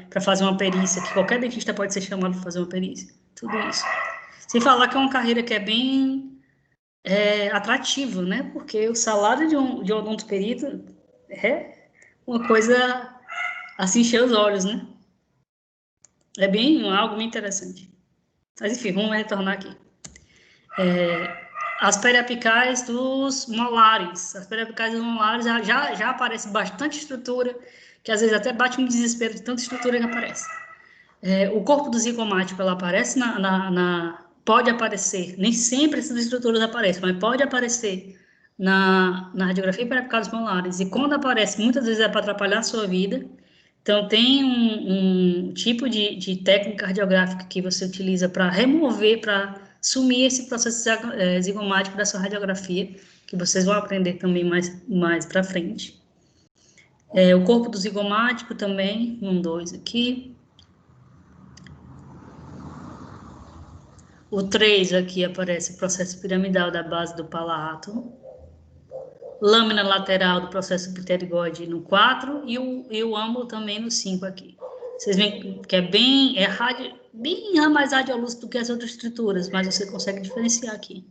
para fazer uma perícia, que qualquer dentista pode ser chamado para fazer uma perícia, tudo isso. Sem falar que é uma carreira que é bem atrativa, né? Porque o salário de um odontoperito é uma coisa assim, encher os olhos, né? É algo bem interessante. Mas, enfim, vamos retornar aqui. As periapicais dos molares. As periapicais dos molares já aparece bastante estrutura, que às vezes até bate um desespero de tanta estrutura que aparece. O corpo do zigomático, ela aparece pode aparecer, nem sempre essas estruturas aparecem, mas pode aparecer na radiografia periapical dos molares. E quando aparece, muitas vezes é para atrapalhar a sua vida. Então, tem um tipo de técnica radiográfica que você utiliza para remover, para sumir esse processo zigomático da sua radiografia, que vocês vão aprender também mais para frente. O corpo do zigomático também, 2 aqui. O 3 aqui aparece o processo piramidal da base do palato. Lâmina lateral do processo pterigóide no 4 e o âmbulo também no 5 aqui. Vocês veem que é bem mais radiolúcido do que as outras estruturas, mas você consegue diferenciar aqui.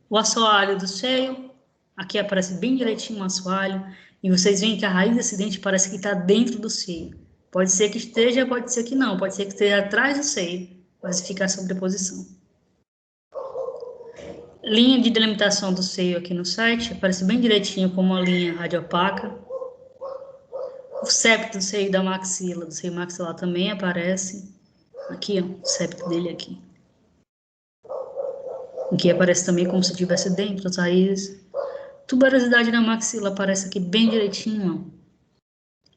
O assoalho do seio, aqui aparece bem direitinho o assoalho, e vocês veem que a raiz desse dente parece que está dentro do seio. Pode ser que esteja, pode ser que não, pode ser que esteja atrás do seio, mas fica a sobreposição. Linha de delimitação do seio aqui no site, aparece bem direitinho como uma linha radiopaca. O septo do seio da maxila, do seio maxilar também aparece. Aqui, ó, o septo dele aqui. Aqui aparece também como se estivesse dentro das raízes. Tuberosidade da maxila aparece aqui bem direitinho, ó.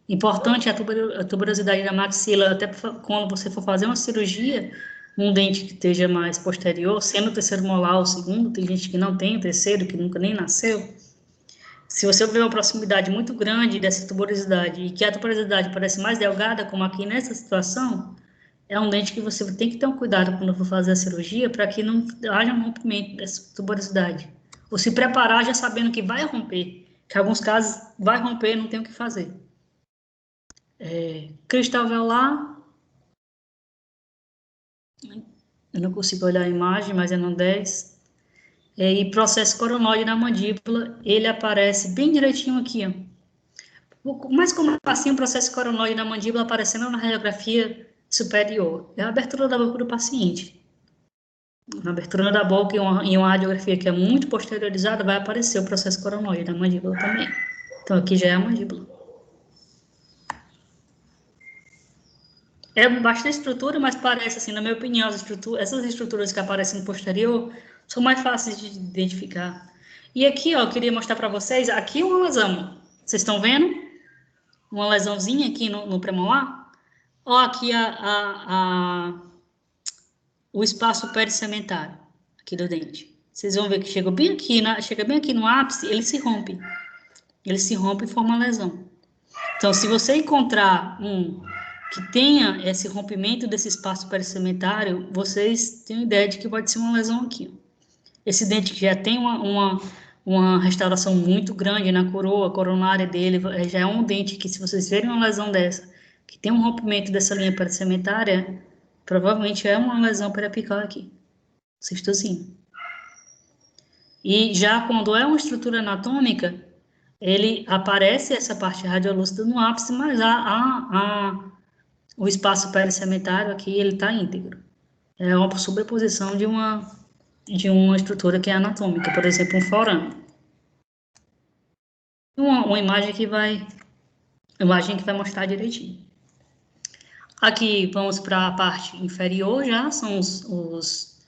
Importante a tuberosidade da maxila, até quando você for fazer uma cirurgia, um dente que esteja mais posterior, sendo o terceiro molar ou o segundo, tem gente que não tem o terceiro, que nunca nem nasceu. Se você ver uma proximidade muito grande dessa tuberosidade e que a tuberosidade parece mais delgada, como aqui nessa situação, é um dente que você tem que ter um cuidado quando for fazer a cirurgia para que não haja um rompimento dessa tuberosidade. Ou se preparar já sabendo que vai romper, que em alguns casos vai romper e não tem o que fazer. Cristal velar. Eu não consigo olhar a imagem, mas é no 10. E processo coronoide na mandíbula, ele aparece bem direitinho aqui, ó. Mas como assim o processo coronoide na mandíbula aparecendo na radiografia superior? É a abertura da boca do paciente. Na abertura da boca em uma radiografia que é muito posteriorizada, vai aparecer o processo coronoide na mandíbula também. Então aqui já é a mandíbula. É baixa estrutura, mas parece, assim, na minha opinião, essas estruturas que aparecem no posterior são mais fáceis de identificar. E aqui, ó, eu queria mostrar para vocês, aqui uma lesão. Vocês estão vendo? Uma lesãozinha aqui no premolar. Ó, aqui o espaço perissementário, aqui do dente. Vocês vão ver que chega bem aqui no ápice, ele se rompe. Ele se rompe e forma uma lesão. Então, se você encontrar que tenha esse rompimento desse espaço perissementário, vocês têm ideia de que pode ser uma lesão aqui. Esse dente que já tem uma restauração muito grande na coroa coronária dele, já é um dente que, se vocês verem uma lesão dessa, que tem um rompimento dessa linha perissementária, provavelmente é uma lesão periapical aqui, cistozinho. E já quando é uma estrutura anatômica, ele aparece essa parte radiolúcida no ápice, mas o espaço perissementário aqui, ele está íntegro. É uma sobreposição de uma estrutura que é anatômica, por exemplo, um forame. Uma imagem que vai mostrar direitinho. Aqui, vamos para a parte inferior já, são os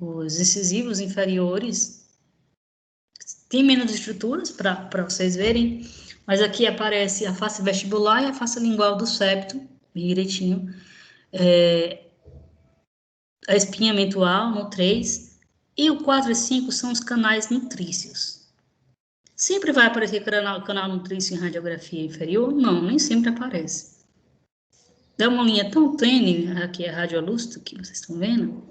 incisivos inferiores. Tem menos estruturas para vocês verem, mas aqui aparece a face vestibular e a face lingual do septo, bem direitinho. A espinha mentual no 3, e o 4 e 5 são os canais nutrícios. Sempre vai aparecer canal nutrício em radiografia inferior? Não, nem sempre aparece. Dá uma linha tão tênue, aqui é radiolúcido, que vocês estão vendo,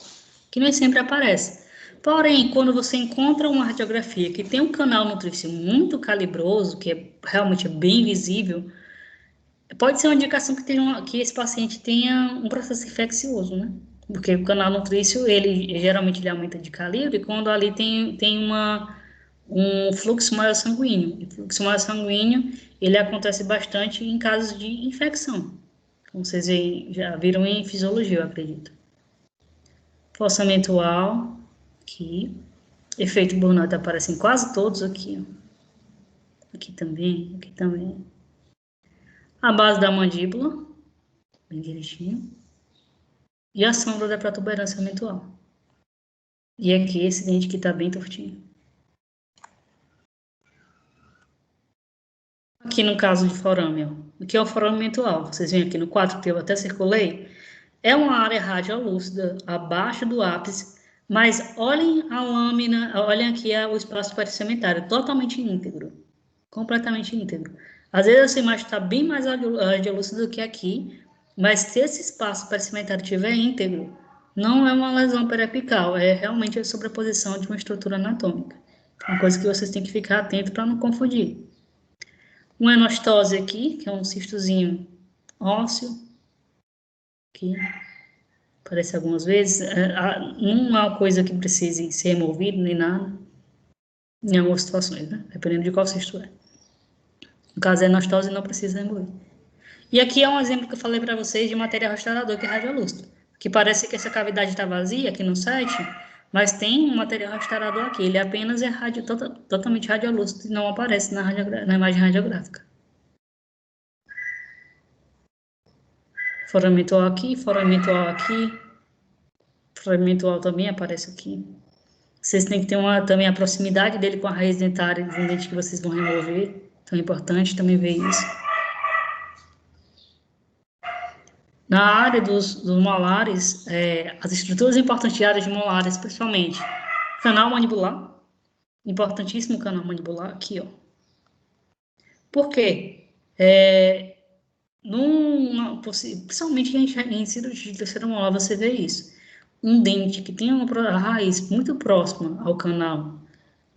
que nem sempre aparece. Porém, quando você encontra uma radiografia que tem um canal nutrício muito calibroso, que realmente é bem visível, pode ser uma indicação que esse paciente tenha um processo infeccioso, né? Porque o canal nutrício, geralmente ele aumenta de calibre quando ali tem um fluxo maior sanguíneo. E o fluxo maior sanguíneo, ele acontece bastante em casos de infecção. Como vocês já viram em fisiologia, eu acredito. Fossa mentual, aqui. Efeito Burnout aparecem quase todos aqui, ó. Aqui também. A base da mandíbula, bem direitinho. E a sombra da protuberância mentual. E aqui esse dente que está bem tortinho. Aqui no caso de forame, ó. Aqui é o forame mentual. Vocês veem aqui no 4 que eu até circulei. É uma área radiolúcida abaixo do ápice, mas olhem a lâmina, olhem aqui o espaço pericementário, totalmente íntegro, completamente íntegro. Às vezes essa imagem está bem mais radiolúcida do que aqui, mas se esse espaço pericementário estiver íntegro, não é uma lesão periapical, é realmente a sobreposição de uma estrutura anatômica. Uma coisa que vocês têm que ficar atento para não confundir. Uma enostose aqui, que é um cistozinho ósseo, aqui, aparece algumas vezes, não é uma coisa que precise ser removida, nem nada, em algumas situações, né? Dependendo de qual cisto é. No caso, a enostose não precisa remover. E aqui é um exemplo que eu falei para vocês de material restaurador, que é radiolúcido, que parece que essa cavidade está vazia aqui no site, mas tem um material restaurador aqui, ele apenas é totalmente radiolúcido e não aparece na imagem radiográfica. Foramento aqui, foramento aqui, foramento também aparece aqui. Vocês têm que ter também a proximidade dele com a raiz dentária do dente que vocês vão remover, então é importante também ver isso. Na área dos molares, as estruturas importantes de molares, principalmente canal mandibular, importantíssimo canal mandibular, aqui, ó. Por quê? Principalmente em cirurgia de terceira molar, você vê isso. Um dente que tem uma raiz muito próxima ao canal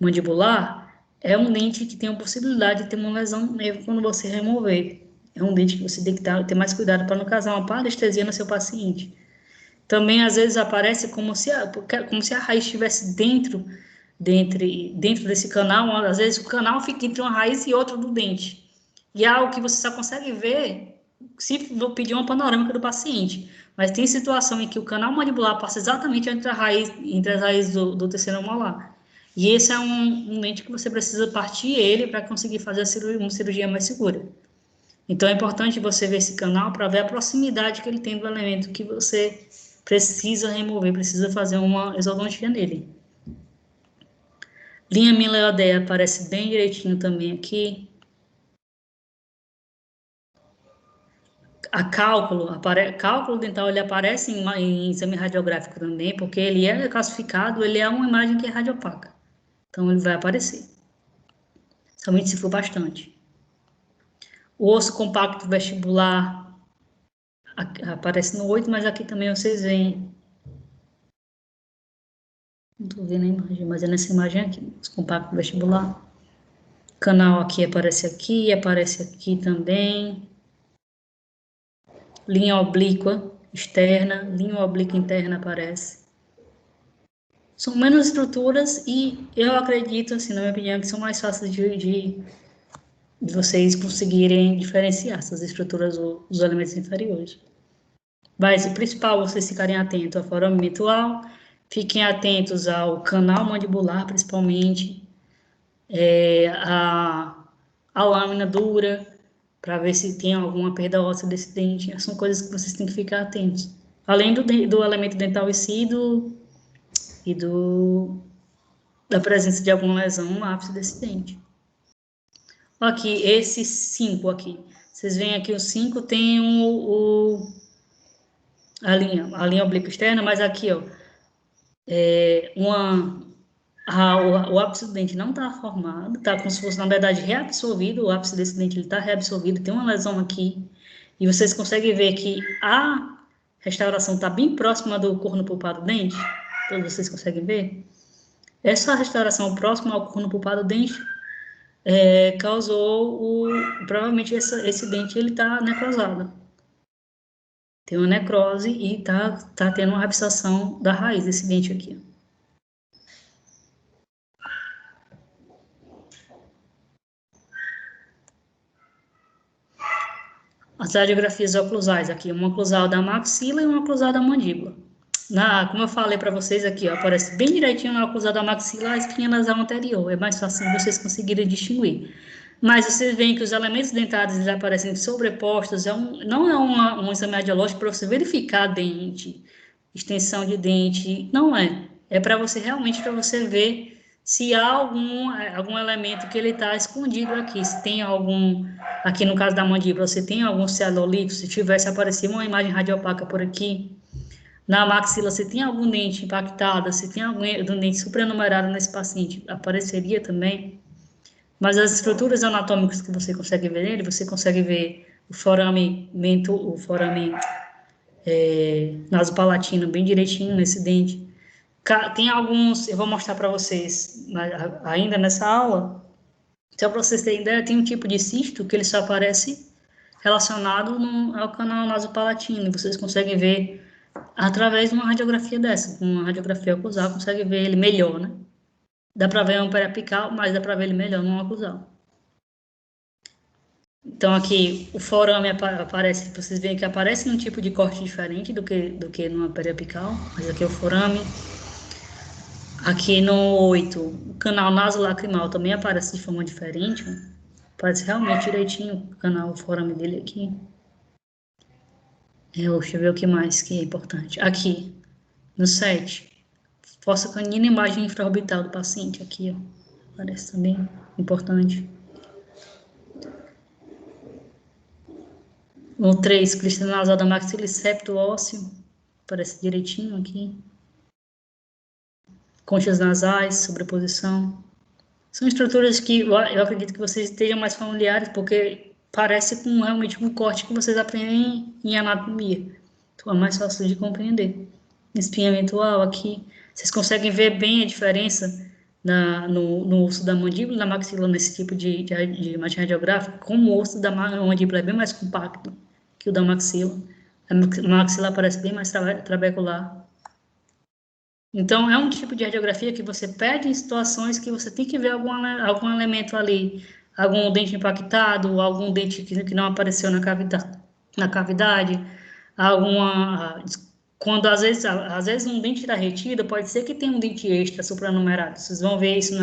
mandibular é um dente que tem a possibilidade de ter uma lesão nele quando você remover. É um dente que você tem que ter mais cuidado para não causar uma parestesia no seu paciente. Também, às vezes, aparece como se a raiz estivesse dentro desse canal. Às vezes, o canal fica entre uma raiz e outra do dente. E é algo que você só consegue ver se pedir uma panorâmica do paciente. Mas tem situação em que o canal mandibular passa exatamente entre as raízes do terceiro molar. E esse é um dente que você precisa partir ele para conseguir fazer uma cirurgia mais segura. Então, é importante você ver esse canal para ver a proximidade que ele tem do elemento que você precisa remover, precisa fazer uma exodontia nele. Linha mileodeia aparece bem direitinho também aqui. Cálculo dental, ele aparece em exame radiográfico também, porque ele é classificado, ele é uma imagem que é radiopaca. Então, ele vai aparecer. Somente se for bastante. O osso compacto vestibular aparece no 8, mas aqui também vocês veem. Não estou vendo a imagem, mas é nessa imagem aqui. Osso compacto vestibular. Canal aqui aparece aqui também. Linha oblíqua externa, linha oblíqua interna aparece. São menos estruturas e eu acredito, assim, na minha opinião, que são mais fáceis de vocês conseguirem diferenciar essas estruturas dos elementos inferiores. Mas o principal, vocês ficarem atentos ao forame mitual, fiquem atentos ao canal mandibular, principalmente, a lâmina dura, para ver se tem alguma perda óssea desse dente. São coisas que vocês têm que ficar atentos. Além do elemento dental em si e da presença de alguma lesão no ápice desse dente. Aqui, esses 5 aqui. Vocês veem aqui, os 5 tem a linha oblíqua externa, mas aqui, ó, o ápice do dente não está formado, está como se fosse, na verdade, reabsorvido. O ápice desse dente está reabsorvido, tem uma lesão aqui, e vocês conseguem ver que a restauração está bem próxima do corno pulpado do dente. Todos vocês conseguem ver? Essa restauração próxima ao corno pulpado do dente causou provavelmente esse dente ele está necrosado. Tem uma necrose e tá tendo uma abscisão da raiz desse dente aqui. As radiografias oclusais aqui, uma oclusal da maxila e uma oclusal da mandíbula. Como eu falei para vocês aqui, ó, aparece bem direitinho na oclusal da maxila a espinha nasal anterior. É mais fácil vocês conseguirem distinguir. Mas vocês veem que os elementos dentários eles aparecem sobrepostos. Não é um exame radiológico para você verificar dente, extensão de dente. Não é. É para você realmente, para você ver se há algum elemento que ele está escondido aqui, se tem algum, aqui no caso da mandíbula, se tem algum celulite, se tivesse aparecido uma imagem radiopaca por aqui, na maxila, se tem algum dente impactado, se tem algum dente supranumerado nesse paciente, apareceria também. Mas as estruturas anatômicas que você consegue ver nele, você consegue ver o forame nasopalatino bem direitinho nesse dente. Tem alguns, eu vou mostrar para vocês ainda nessa aula, só para vocês terem ideia, tem um tipo de cisto que ele só aparece relacionado ao canal nasopalatino, vocês conseguem ver através de uma radiografia dessa, uma radiografia oclusal, consegue ver ele melhor, né? Dá para ver um periapical, mas dá para ver ele melhor no oclusal. Então, aqui, o forame aparece, vocês veem que aparece num tipo de corte diferente do que numa periapical, mas aqui é o forame. Aqui no 8, o canal nasolacrimal também aparece de forma diferente, ó. Aparece realmente direitinho o canal, o forame dele aqui. Deixa eu ver o que mais que é importante. Aqui, no 7, fossa canina e imagem infraorbital do paciente, aqui, ó. Aparece também, importante. No 3, crista nasal da maxila e septo ósseo, aparece direitinho aqui. Conchas nasais, sobreposição. São estruturas que eu acredito que vocês estejam mais familiares, porque parece com realmente um corte que vocês aprendem em anatomia. Então é mais fácil de compreender. Espinha eventual aqui. Vocês conseguem ver bem a diferença no osso da mandíbula e da maxila nesse tipo de imagem radiográfica, como o osso da mandíbula é bem mais compacto que o da maxila. A maxila parece bem mais trabecular. Então, é um tipo de radiografia que você pede em situações que você tem que ver algum elemento ali, algum dente impactado, algum dente que não apareceu na cavidade, quando às vezes um dente da retida, pode ser que tenha um dente extra supranumerado. Vocês vão ver isso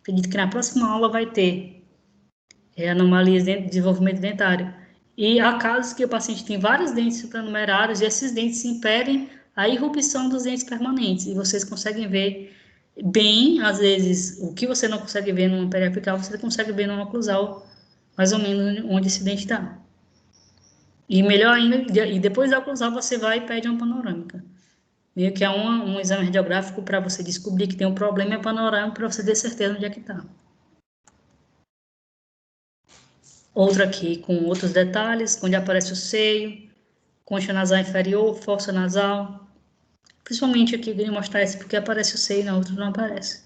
acredito que na próxima aula vai ter anomalias de desenvolvimento dentário. E há casos que o paciente tem vários dentes supranumerados e esses dentes impedem a irrupção dos dentes permanentes, e vocês conseguem ver bem, às vezes, o que você não consegue ver numa periapical, você consegue ver numa oclusal, mais ou menos onde esse dente está. E melhor ainda, e depois da oclusal você vai e pede uma panorâmica. Meio que é um exame radiográfico para você descobrir que tem um problema panorâmico para você ter certeza onde é que está. Outra aqui com outros detalhes, onde aparece o seio, concha nasal inferior, fossa nasal. Principalmente aqui eu queria mostrar esse porque aparece o seio, na outra não aparece.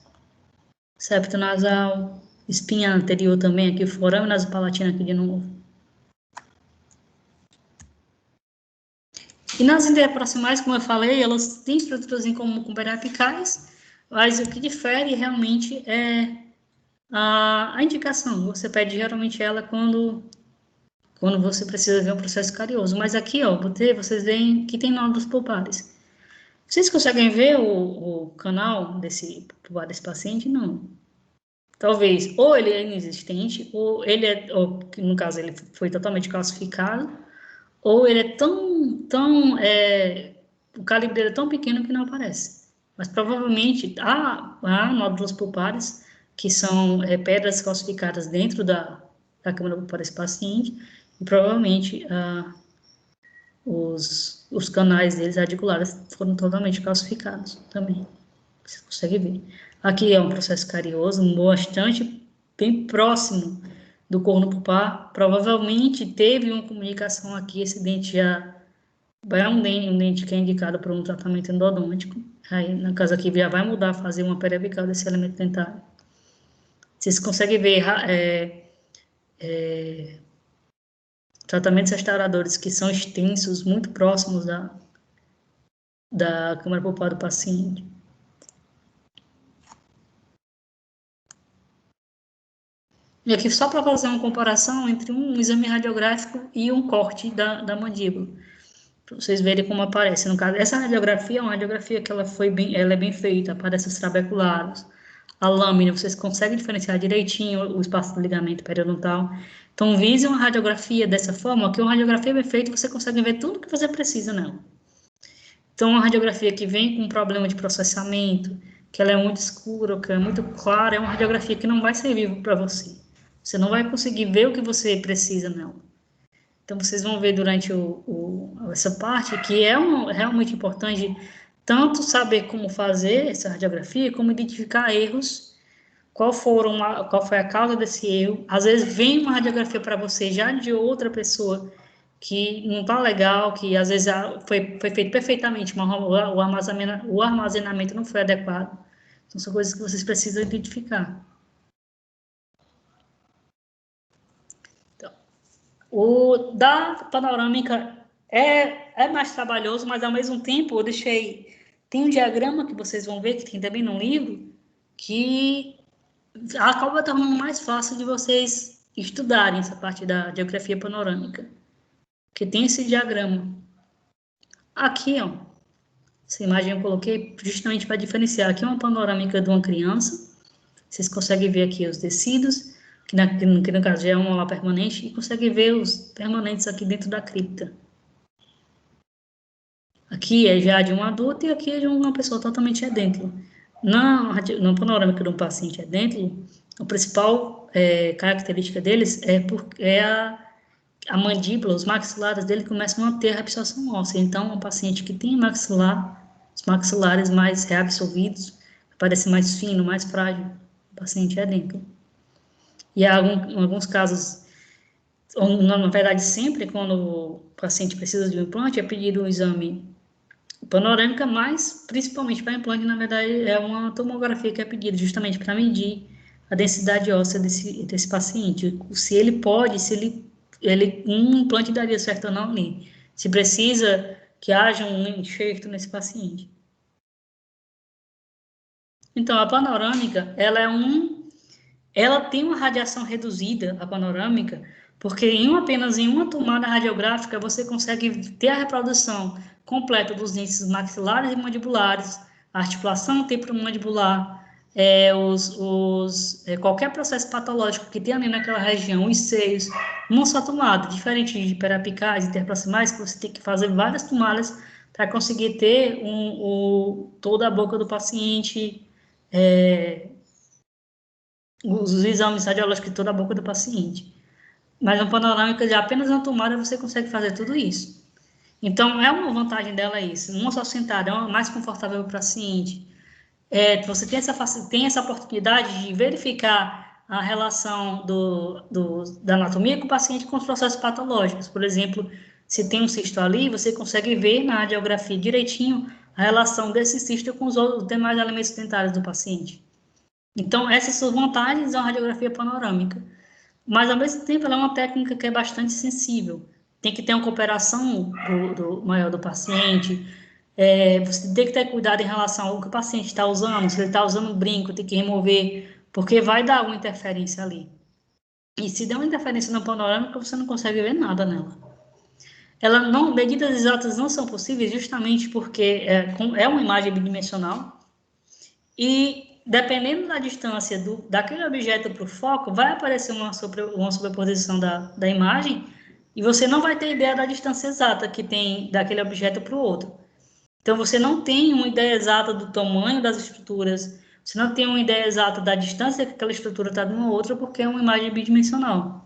Septo nasal, espinha anterior também, aqui o forame nasopalatina aqui de novo. E nas interproximais, como eu falei, elas têm estruturas em comum com periapicais, mas o que difere realmente é a indicação. Você pede geralmente ela quando você precisa ver um processo carioso. Mas aqui, ó, vocês veem que tem nódulos pulpares. Vocês conseguem ver o canal desse paciente? Não. Talvez, ou ele é inexistente, ou no caso, ele foi totalmente calcificado, ou ele é o calibre dele é tão pequeno que não aparece. Mas provavelmente há nódulos pulpares, que são pedras calcificadas dentro da câmara pulpar desse paciente, e provavelmente os canais deles radiculares foram totalmente calcificados também. Você consegue ver. Aqui é um processo carioso, bastante bem próximo do corno pulpar. Provavelmente teve uma comunicação aqui, esse dente já é um dente que é indicado para um tratamento endodôntico. Aí, no caso aqui, já vai mudar, fazer uma periapical desse elemento dentário. Vocês conseguem ver tratamentos restauradores que são extensos, muito próximos da câmara pulpar do paciente. E aqui só para fazer uma comparação entre um exame radiográfico e um corte da mandíbula, para vocês verem como aparece. No caso, essa radiografia é uma radiografia que ela é bem feita, aparece os trabeculares, a lâmina, vocês conseguem diferenciar direitinho o espaço do ligamento periodontal. Então, vise uma radiografia dessa forma, que uma radiografia bem feita, você consegue ver tudo que você precisa nela. Então, uma radiografia que vem com um problema de processamento, que ela é muito escura, que é muito clara, é uma radiografia que não vai servir para você. Você não vai conseguir ver o que você precisa nela. Então, vocês vão ver durante essa parte que é realmente importante tanto saber como fazer essa radiografia, como identificar erros, qual foi a causa desse erro. Às vezes, vem uma radiografia para você já de outra pessoa que não está legal, que às vezes foi feito perfeitamente, mas o armazenamento não foi adequado. Então, são coisas que vocês precisam identificar. Então, o da panorâmica é mais trabalhoso, mas ao mesmo tempo tem um diagrama que vocês vão ver, que tem também no livro, que acaba tornando mais fácil de vocês estudarem essa parte da geografia panorâmica, que tem esse diagrama. Aqui, ó, essa imagem eu coloquei justamente para diferenciar. Aqui é uma panorâmica de uma criança. Vocês conseguem ver aqui os tecidos, que no caso já é uma aula permanente, e conseguem ver os permanentes aqui dentro da cripta. Aqui é já de um adulto e aqui é de uma pessoa totalmente adentro. Na panorâmica de um paciente adentro, a principal característica deles é a mandíbula, os maxilares dele começam a ter absorção óssea. Então, um paciente que tem os maxilares mais reabsorvidos, parece mais fino, mais frágil, o paciente é dentro. E em alguns casos, na verdade, sempre quando o paciente precisa de um implante, é pedido um exame panorâmica, mas principalmente para implante, na verdade, é uma tomografia que é pedida justamente para medir a densidade óssea desse paciente. Se ele pode, um implante daria certo ou não ali. Se precisa que haja um enxerto nesse paciente. Então, a panorâmica, ela tem uma radiação reduzida, a panorâmica, porque apenas em uma tomada radiográfica você consegue ter a reprodução completa dos dentes maxilares e mandibulares, a articulação temporomandibular, qualquer processo patológico que tenha ali naquela região, os seios, numa só tomada, diferente de perapicais, interproximais, que você tem que fazer várias tomadas para conseguir ter toda a boca do paciente, os exames radiológicos de toda a boca do paciente. Mas no panorâmica, de apenas uma tomada, você consegue fazer tudo isso. Então, é uma vantagem dela isso. Uma só sentada, é mais confortável para o paciente. Você tem essa oportunidade de verificar a relação da anatomia com o paciente com os processos patológicos. Por exemplo, se tem um cisto ali, você consegue ver na radiografia direitinho a relação desse cisto com os demais elementos dentários do paciente. Então, essas são vantagens da radiografia panorâmica. Mas, ao mesmo tempo, ela é uma técnica que é bastante sensível. Tem que ter uma cooperação maior do paciente. Você tem que ter cuidado em relação ao que o paciente está usando. Se ele está usando um brinco, tem que remover, porque vai dar uma interferência ali. E se der uma interferência na panorâmica, você não consegue ver nada nela. Medidas exatas não são possíveis justamente porque é uma imagem bidimensional e, dependendo da distância daquele objeto para o foco, vai aparecer uma sobreposição da imagem e você não vai ter ideia da distância exata que tem daquele objeto para o outro. Então, você não tem uma ideia exata do tamanho das estruturas, você não tem uma ideia exata da distância que aquela estrutura está de uma outra, porque é uma imagem bidimensional.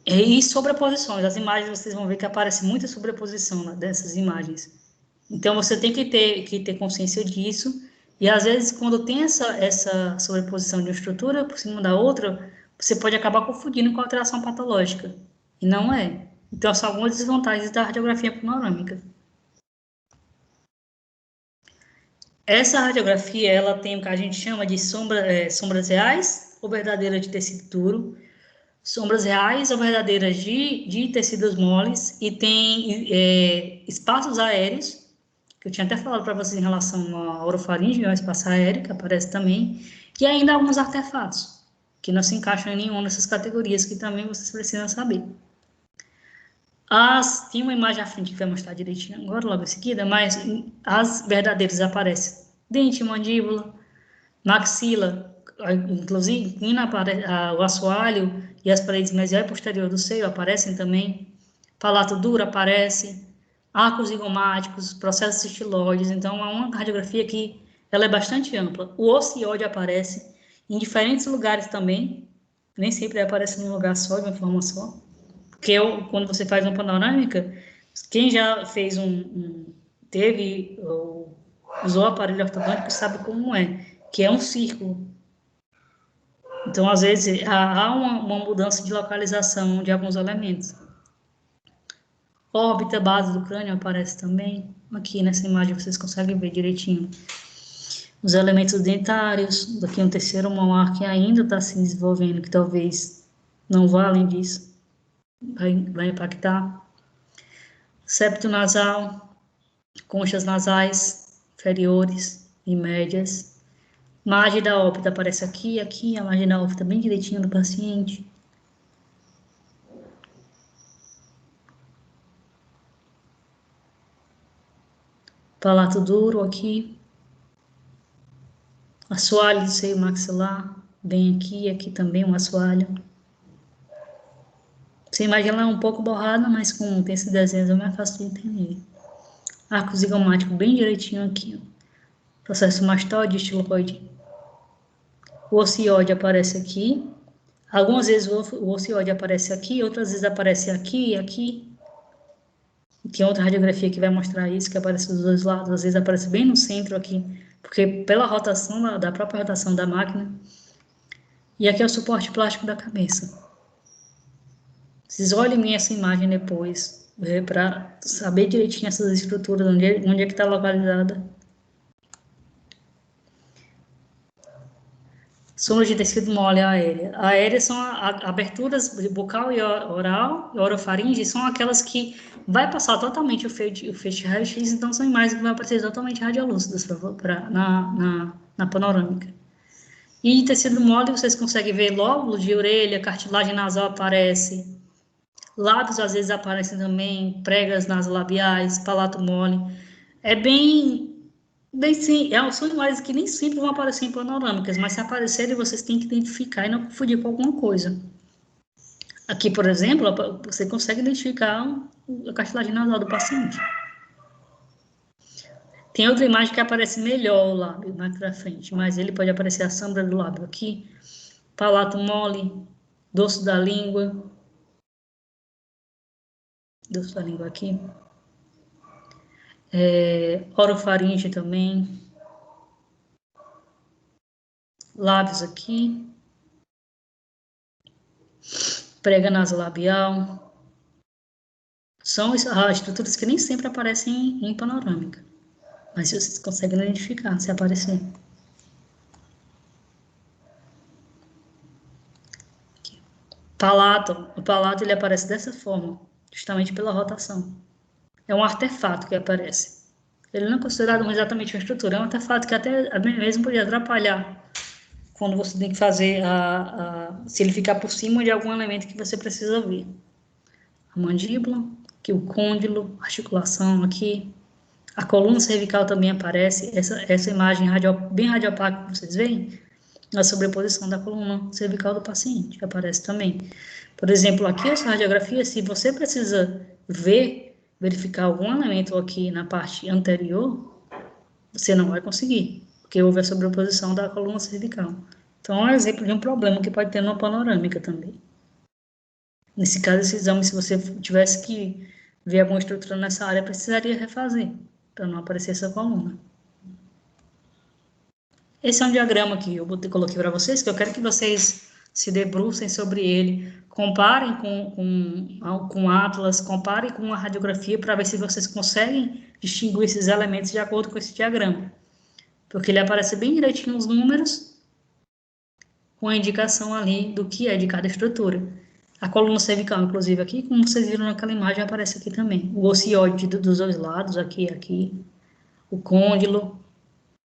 E sobreposições, as imagens vocês vão ver que aparece muita sobreposição dessas imagens. Então, você tem que ter consciência disso, e às vezes, quando tem essa sobreposição de uma estrutura por cima da outra, você pode acabar confundindo com alteração patológica, e não é. Então, são algumas desvantagens da radiografia panorâmica. Essa radiografia, ela tem o que a gente chama de sombras reais ou verdadeiras de tecido duro, sombras reais ou verdadeiras de tecidos moles, e tem espaços aéreos, que eu tinha até falado para vocês em relação à orofaringe, ao espaço aéreo, que aparece também, e ainda alguns artefatos, que não se encaixam em nenhuma dessas categorias, que também vocês precisam saber. Tem uma imagem à frente que vai mostrar direitinho agora, logo em seguida, mas as verdadeiras aparecem dente, mandíbula, maxila, inclusive o assoalho e as paredes mesial e posterior do seio aparecem também, palato duro aparece, arcos zigomáticos, processos estiloides. Então, é uma radiografia que ela é bastante ampla. O ossiode aparece em diferentes lugares também, nem sempre aparece num lugar só, de uma forma só. Porque quando você faz uma panorâmica, quem já fez teve, ou usou aparelho ortodôntico, sabe como é, que é um círculo. Então, às vezes, há uma mudança de localização de alguns elementos. Órbita, base do crânio aparece também. Aqui nessa imagem vocês conseguem ver direitinho. Os elementos dentários, daqui um terceiro molar que ainda está se desenvolvendo, que talvez não vá além disso, vai impactar. Septo nasal, conchas nasais, inferiores e médias. Margem da órbita aparece aqui, a margem da órbita bem direitinho do paciente. Palato duro aqui. Assoalho do seio maxilar, bem aqui também um assoalho. Essa imagem ela é um pouco borrada, mas como tem esse desenho é mais fácil de entender. Arco zigomático bem direitinho aqui. Processo mastóide, estiloide. O ossiode aparece aqui. Algumas vezes o ossiode aparece aqui, outras vezes aparece aqui e aqui. Tem outra radiografia que vai mostrar isso, que aparece dos dois lados, às vezes aparece bem no centro aqui, porque pela rotação, da própria rotação da máquina. E aqui é o suporte plástico da cabeça. Vocês olhem bem essa imagem depois, para saber direitinho essas estruturas, onde é que está localizada. Sondas de tecido mole aérea. Aéreas são aberturas bucal e oral, e orofaringe, são aquelas que vai passar totalmente o feixe raio-x, então são imagens que vão aparecer totalmente radiolúcidas na panorâmica. E tecido mole, vocês conseguem ver lóbulo de orelha, cartilagem nasal aparece, lábios às vezes aparecem também, pregas nasolabiais, palato mole. É sim, são imagens que nem sempre vão aparecer em panorâmicas, mas se aparecerem, vocês têm que identificar e não confundir com alguma coisa. Aqui, por exemplo, você consegue identificar a cartilagem nasal do paciente. Tem outra imagem que aparece melhor o lábio mais pra frente, mas ele pode aparecer a sombra do lábio aqui. Palato mole, dorso da língua. Dorso da língua aqui. Orofaringe também. Lábios aqui. Prega nasolabial. São estruturas que nem sempre aparecem em panorâmica. Mas vocês conseguem identificar se aparecer. Aqui. O palato ele aparece dessa forma, justamente pela rotação. É um artefato que aparece. Ele não é considerado exatamente uma estrutura, é um artefato que até mesmo pode atrapalhar quando você tem que fazer se ele ficar por cima de algum elemento que você precisa ver. A mandíbula, aqui o côndilo, articulação aqui. A coluna cervical também aparece, essa imagem bem radiopaca que vocês veem, na sobreposição da coluna cervical do paciente, que aparece também. Por exemplo, aqui essa radiografia, se você precisa verificar algum elemento aqui na parte anterior, você não vai conseguir, porque houve a sobreposição da coluna cervical. Então, é um exemplo de um problema que pode ter numa panorâmica também. Nesse caso, esse exame, se você tivesse que ver alguma estrutura nessa área, precisaria refazer, para não aparecer essa coluna. Esse é um diagrama que eu coloquei para vocês, que eu quero que vocês se debrucem sobre ele, comparem com Atlas, comparem com a radiografia, para ver se vocês conseguem distinguir esses elementos de acordo com esse diagrama. Porque ele aparece bem direitinho os números, com a indicação ali do que é de cada estrutura. A coluna cervical, inclusive, aqui, como vocês viram naquela imagem, aparece aqui também. O ossiode dos dois lados, aqui. O côndilo.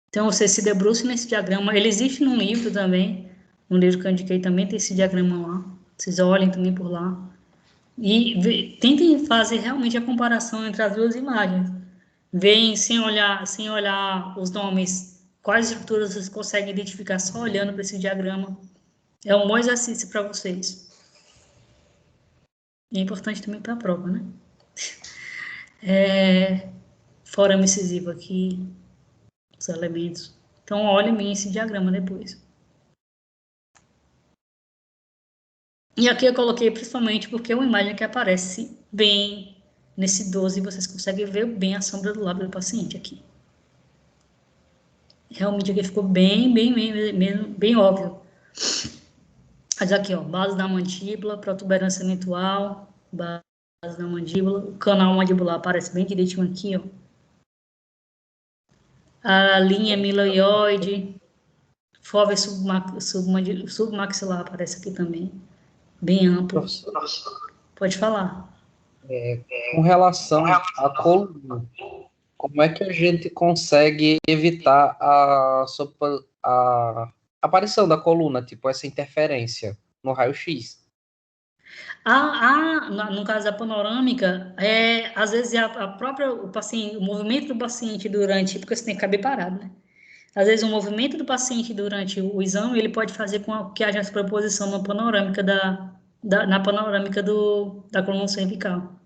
Então, você se debruce nesse diagrama. Ele existe num livro também. No livro que eu indiquei também tem esse diagrama lá. Vocês olhem também por lá. E tentem fazer realmente a comparação entre as duas imagens. Veem, sem olhar os nomes, quais estruturas vocês conseguem identificar só olhando para esse diagrama. É um bom exercício para vocês. E é importante também para a prova, né? forame incisivo aqui, os elementos. Então, olhem bem esse diagrama depois. E aqui eu coloquei principalmente porque é uma imagem que aparece bem nesse 12, vocês conseguem ver bem a sombra do lábio do paciente aqui. Realmente aqui ficou bem óbvio. Mas aqui, ó, base da mandíbula, protuberância mentual, base da mandíbula, o canal mandibular aparece bem direitinho aqui, ó. A linha miloioide, fóvea submaxilar aparece aqui também, bem amplo. Professor, Pode falar. com relação à coluna, como é que a gente consegue evitar a aparição da coluna, tipo essa interferência no raio-x? No caso da panorâmica, às vezes o paciente, o movimento do paciente durante, porque você tem que caber parado, né? Às vezes o movimento do paciente durante o exame, ele pode fazer com que haja superposição na panorâmica na panorâmica da coluna cervical.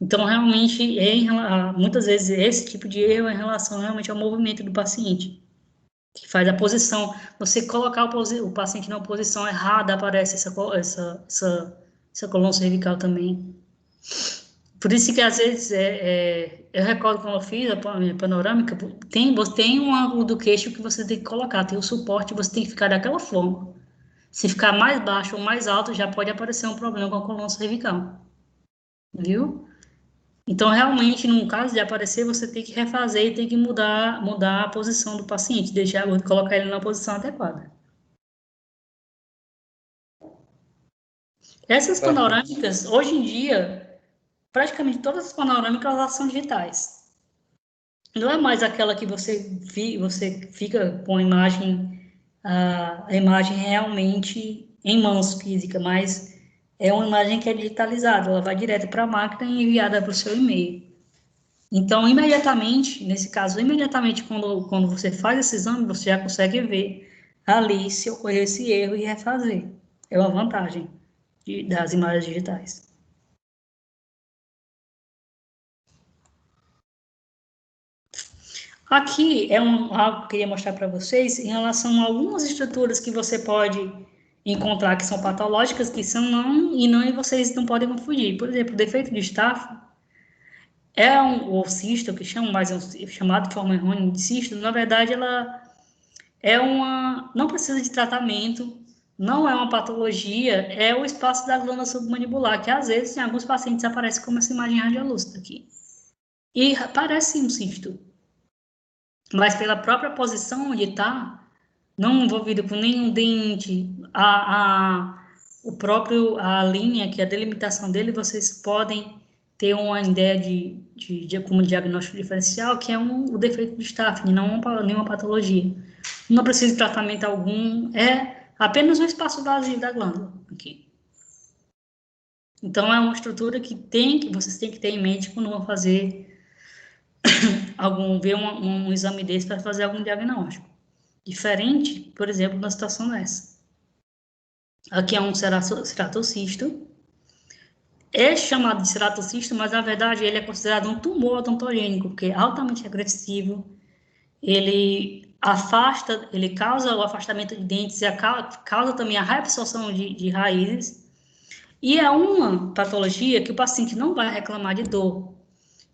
Então, realmente, muitas vezes esse tipo de erro é em relação realmente ao movimento do paciente, que faz a posição. Você colocar o paciente na posição errada, aparece essa coluna cervical também. Por isso que, às vezes, eu recordo quando eu fiz a minha panorâmica, tem um ângulo do queixo que você tem que colocar, tem o suporte, você tem que ficar daquela forma. Se ficar mais baixo ou mais alto, já pode aparecer um problema com a coluna cervical. Viu? Então, realmente, no caso de aparecer, você tem que refazer e tem que mudar a posição do paciente, colocar ele na posição adequada. Essas panorâmicas, hoje em dia, praticamente todas as panorâmicas, elas são digitais. Não é mais aquela que você fica com a imagem realmente em mãos física, mas é uma imagem que é digitalizada, ela vai direto para a máquina e enviada para o seu e-mail. Então, imediatamente, nesse caso, quando você faz esse exame, você já consegue ver ali se ocorreu esse erro e refazer. É uma vantagem das imagens digitais. Aqui é algo que eu queria mostrar para vocês em relação a algumas estruturas que você pode encontrar que são patológicas, que são e vocês não podem confundir. Por exemplo, o defeito de Staff ou cisto, que chamam, mas chamado de forma errônea de cisto, na verdade, ela não precisa de tratamento, não é uma patologia, é o espaço da glândula submandibular, que às vezes em alguns pacientes aparece como essa imagem radiolúcida aqui. E parece um cisto, mas pela própria posição onde está, não envolvido com nenhum dente, a linha, que é a delimitação dele, vocês podem ter uma ideia como diagnóstico diferencial, que é o defeito de Staff, não nenhuma patologia. Não precisa de tratamento algum, é apenas um espaço vazio da glândula aqui. Então, é uma estrutura que vocês têm que ter em mente quando vão fazer ver um exame desse para fazer algum diagnóstico. Diferente, por exemplo, na situação dessa. Aqui é um ceratocisto. É chamado de ceratocisto, mas na verdade ele é considerado um tumor odontogênico, porque é altamente agressivo. Ele causa o afastamento de dentes e causa também a reabsorção de raízes. E é uma patologia que o paciente não vai reclamar de dor.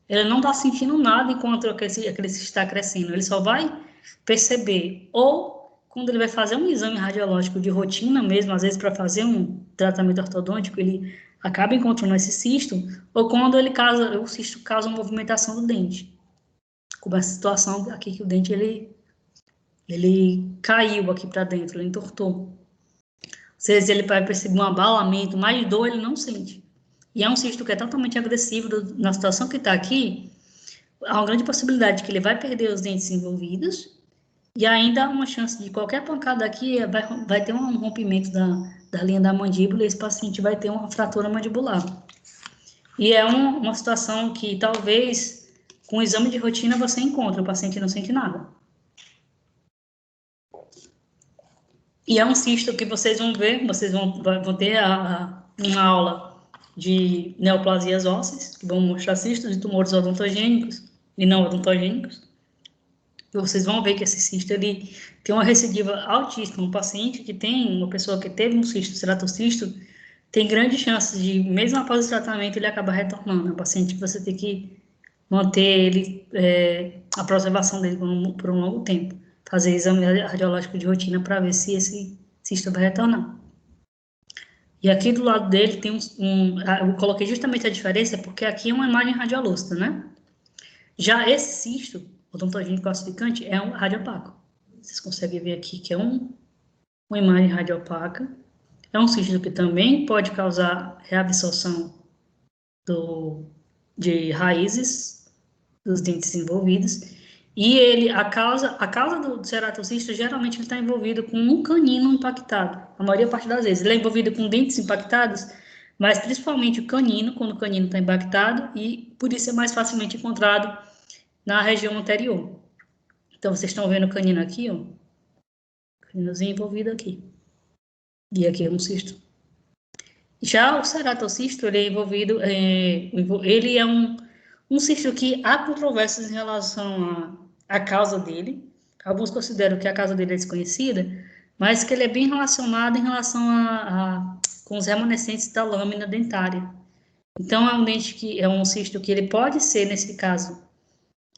Ele não está sentindo nada enquanto aquele cisto está crescendo. Ele só vai perceber, ou quando ele vai fazer um exame radiológico de rotina mesmo, às vezes para fazer um tratamento ortodôntico, ele acaba encontrando esse cisto, ou quando o cisto causa uma movimentação do dente. Como essa situação aqui que o dente ele caiu aqui para dentro, ele entortou. Às vezes ele vai perceber um abalamento, mas dor ele não sente. E é um cisto que é totalmente agressivo na situação que está aqui, há uma grande possibilidade de que ele vai perder os dentes envolvidos e ainda há uma chance de qualquer pancada aqui vai ter um rompimento da linha da mandíbula e esse paciente vai ter uma fratura mandibular. E é uma situação que talvez com o exame de rotina você encontra, o paciente não sente nada. E é um cisto que vocês vão ver, vocês vão ter uma aula de neoplasias ósseas, que vão mostrar cistos e tumores odontogênicos e não odontogênicos. E vocês vão ver que esse cisto ele tem uma recidiva altíssima. Um paciente que tem, uma pessoa que teve um cisto, ceratocisto, tem grandes chances de, mesmo após o tratamento, ele acabar retornando. É um paciente que você tem que manter ele, a preservação dele por um longo tempo. Fazer exame radiológico de rotina para ver se esse cisto vai retornar. E aqui do lado dele tem eu coloquei justamente a diferença, porque aqui é uma imagem radiolúcida, né? Já esse cisto, odontogênico calcificante, é um radiopaco. Vocês conseguem ver aqui que é uma imagem radiopaca. É um cisto que também pode causar reabsorção de raízes dos dentes envolvidos. E a causa do ceratocisto, geralmente ele está envolvido com um canino impactado. A maior parte das vezes. Ele é envolvido com dentes impactados, mas principalmente o canino, quando o canino está impactado, e por isso é mais facilmente encontrado na região anterior. Então, vocês estão vendo o canino aqui, ó. O caninozinho envolvido aqui. E aqui é um cisto. Já o ceratocisto, ele é envolvido, ele é um cisto que há controvérsias em relação à causa dele. Alguns consideram que a causa dele é desconhecida, mas que ele é bem relacionado em relação com os remanescentes da lâmina dentária. Então, é um cisto que ele pode ser, nesse caso,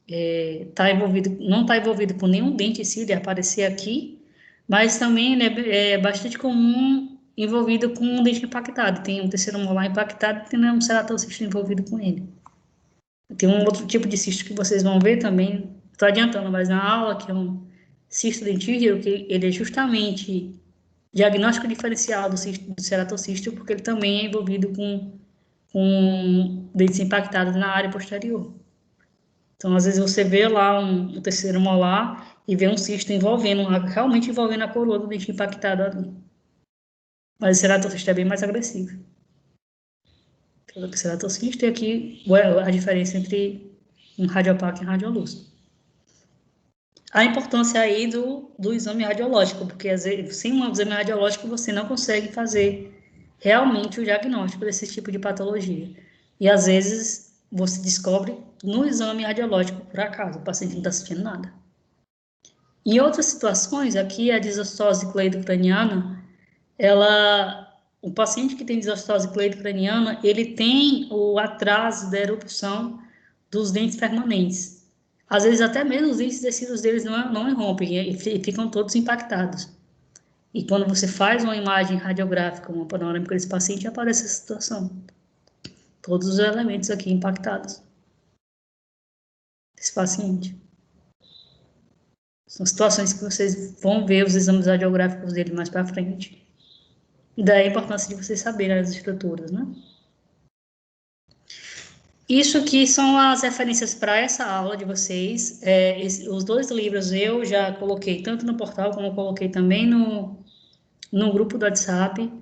não está envolvido com nenhum dente cílio aparecer aqui, mas também ele é bastante comum envolvido com um dente impactado. Tem um terceiro molar impactado e tem um ceratocisto envolvido com ele. Tem um outro tipo de cisto que vocês vão ver também, estou adiantando, mas na aula, que é um cisto dentígero, que ele é justamente diagnóstico diferencial do ceratocisto, porque ele também é envolvido com dentes impactados na área posterior. Então, às vezes você vê lá um terceiro molar e vê um cisto realmente envolvendo a coroa do dente impactado ali. Mas o ceratocisto é bem mais agressivo. O ceratocisto é aqui a diferença entre um radiopaco e um radiolúcido. A importância aí do exame radiológico, porque às vezes, sem um exame radiológico você não consegue fazer realmente o diagnóstico desse tipo de patologia. E às vezes você descobre no exame radiológico, por acaso, o paciente não está sentindo nada. Em outras situações, aqui a desostose cleido-craniana, o paciente que tem desostose cleido-craniana, ele tem o atraso da erupção dos dentes permanentes. Às vezes até mesmo os dentes decíduos deles não rompem e ficam todos impactados. E quando você faz uma imagem radiográfica, uma panorâmica desse paciente, aparece essa situação. Todos os elementos aqui impactados. Esse paciente. São situações que vocês vão ver os exames radiográficos dele mais para frente. E daí a importância de vocês saberem as estruturas, né? Isso aqui são as referências para essa aula de vocês. Os dois livros eu já coloquei tanto no portal como eu coloquei também no grupo do WhatsApp.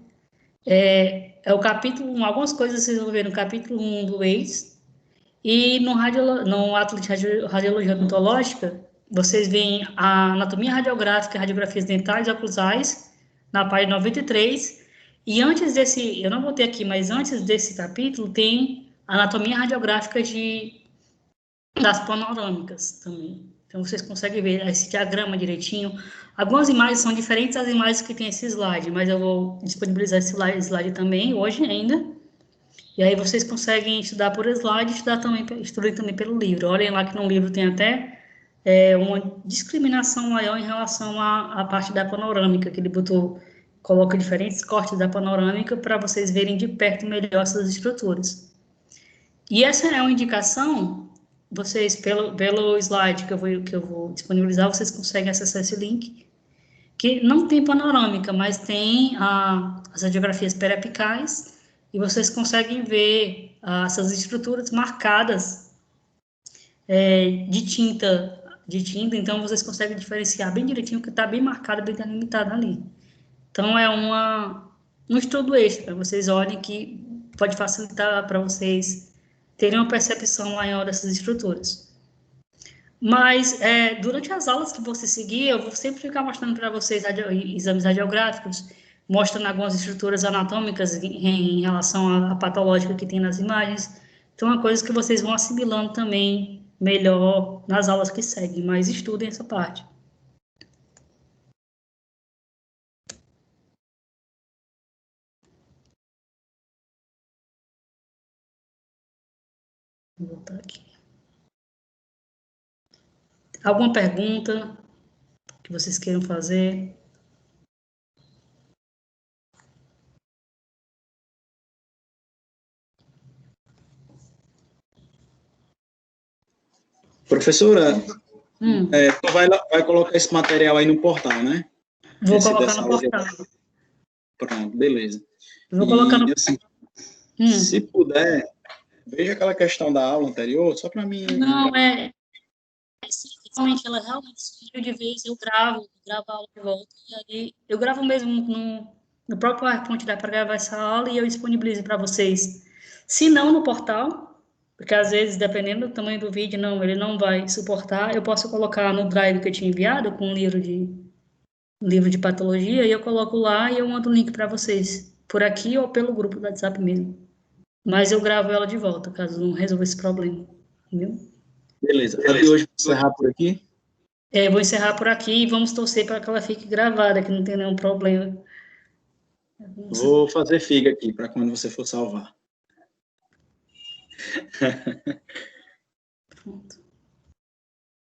O capítulo 1, algumas coisas vocês vão ver no capítulo 1 do EIS. E no Atlas de Radiologia Odontológica, vocês veem a anatomia radiográfica, radiografias dentais e oclusais, na página 93. E antes desse, eu não botei aqui, mas antes desse capítulo tem anatomia radiográfica das panorâmicas também. Então, vocês conseguem ver esse diagrama direitinho. Algumas imagens são diferentes das imagens que tem esse slide, mas eu vou disponibilizar esse slide também, hoje ainda. E aí vocês conseguem estudar por slide e estudar também pelo livro. Olhem lá que no livro tem até uma discriminação maior em relação à parte da panorâmica, que ele coloca diferentes cortes da panorâmica para vocês verem de perto melhor essas estruturas. E essa é uma indicação, vocês, pelo slide que eu vou disponibilizar, vocês conseguem acessar esse link, que não tem panorâmica, mas tem as radiografias periapicais, e vocês conseguem ver essas estruturas marcadas de tinta, então vocês conseguem diferenciar bem direitinho que está bem marcado, bem delimitado ali. Então, é um estudo extra, vocês olhem que pode facilitar para vocês terem uma percepção maior dessas estruturas. Mas, durante as aulas que você seguir, eu vou sempre ficar mostrando para vocês exames radiográficos mostrando algumas estruturas anatômicas em relação à patológica que tem nas imagens. Então, é uma coisa que vocês vão assimilando também melhor nas aulas que seguem, mas estudem essa parte. Vou voltar aqui. Alguma pergunta que vocês queiram fazer? Professora, tu vai colocar esse material aí no portal, né? Vou colocar no portal. Pronto, beleza. Vou colocar no... Assim, se puder, veja aquela questão da aula anterior, só para mim... Não, simplesmente ela realmente surgiu de vez, eu gravo a aula de volta, e aí eu gravo mesmo no próprio PowerPoint, dá para gravar essa aula e eu disponibilizo para vocês. Se não no portal, porque às vezes, dependendo do tamanho do vídeo, ele não vai suportar, eu posso colocar no Drive que eu tinha enviado, com um livro de patologia, e eu coloco lá e eu mando o link para vocês, por aqui ou pelo grupo do WhatsApp mesmo. Mas eu gravo ela de volta, caso não resolva esse problema, entendeu? Beleza. A de hoje, vou encerrar por aqui? Vou encerrar por aqui e vamos torcer para que ela fique gravada, que não tenha nenhum problema. Vou fazer figa aqui, para quando você for salvar. Pronto.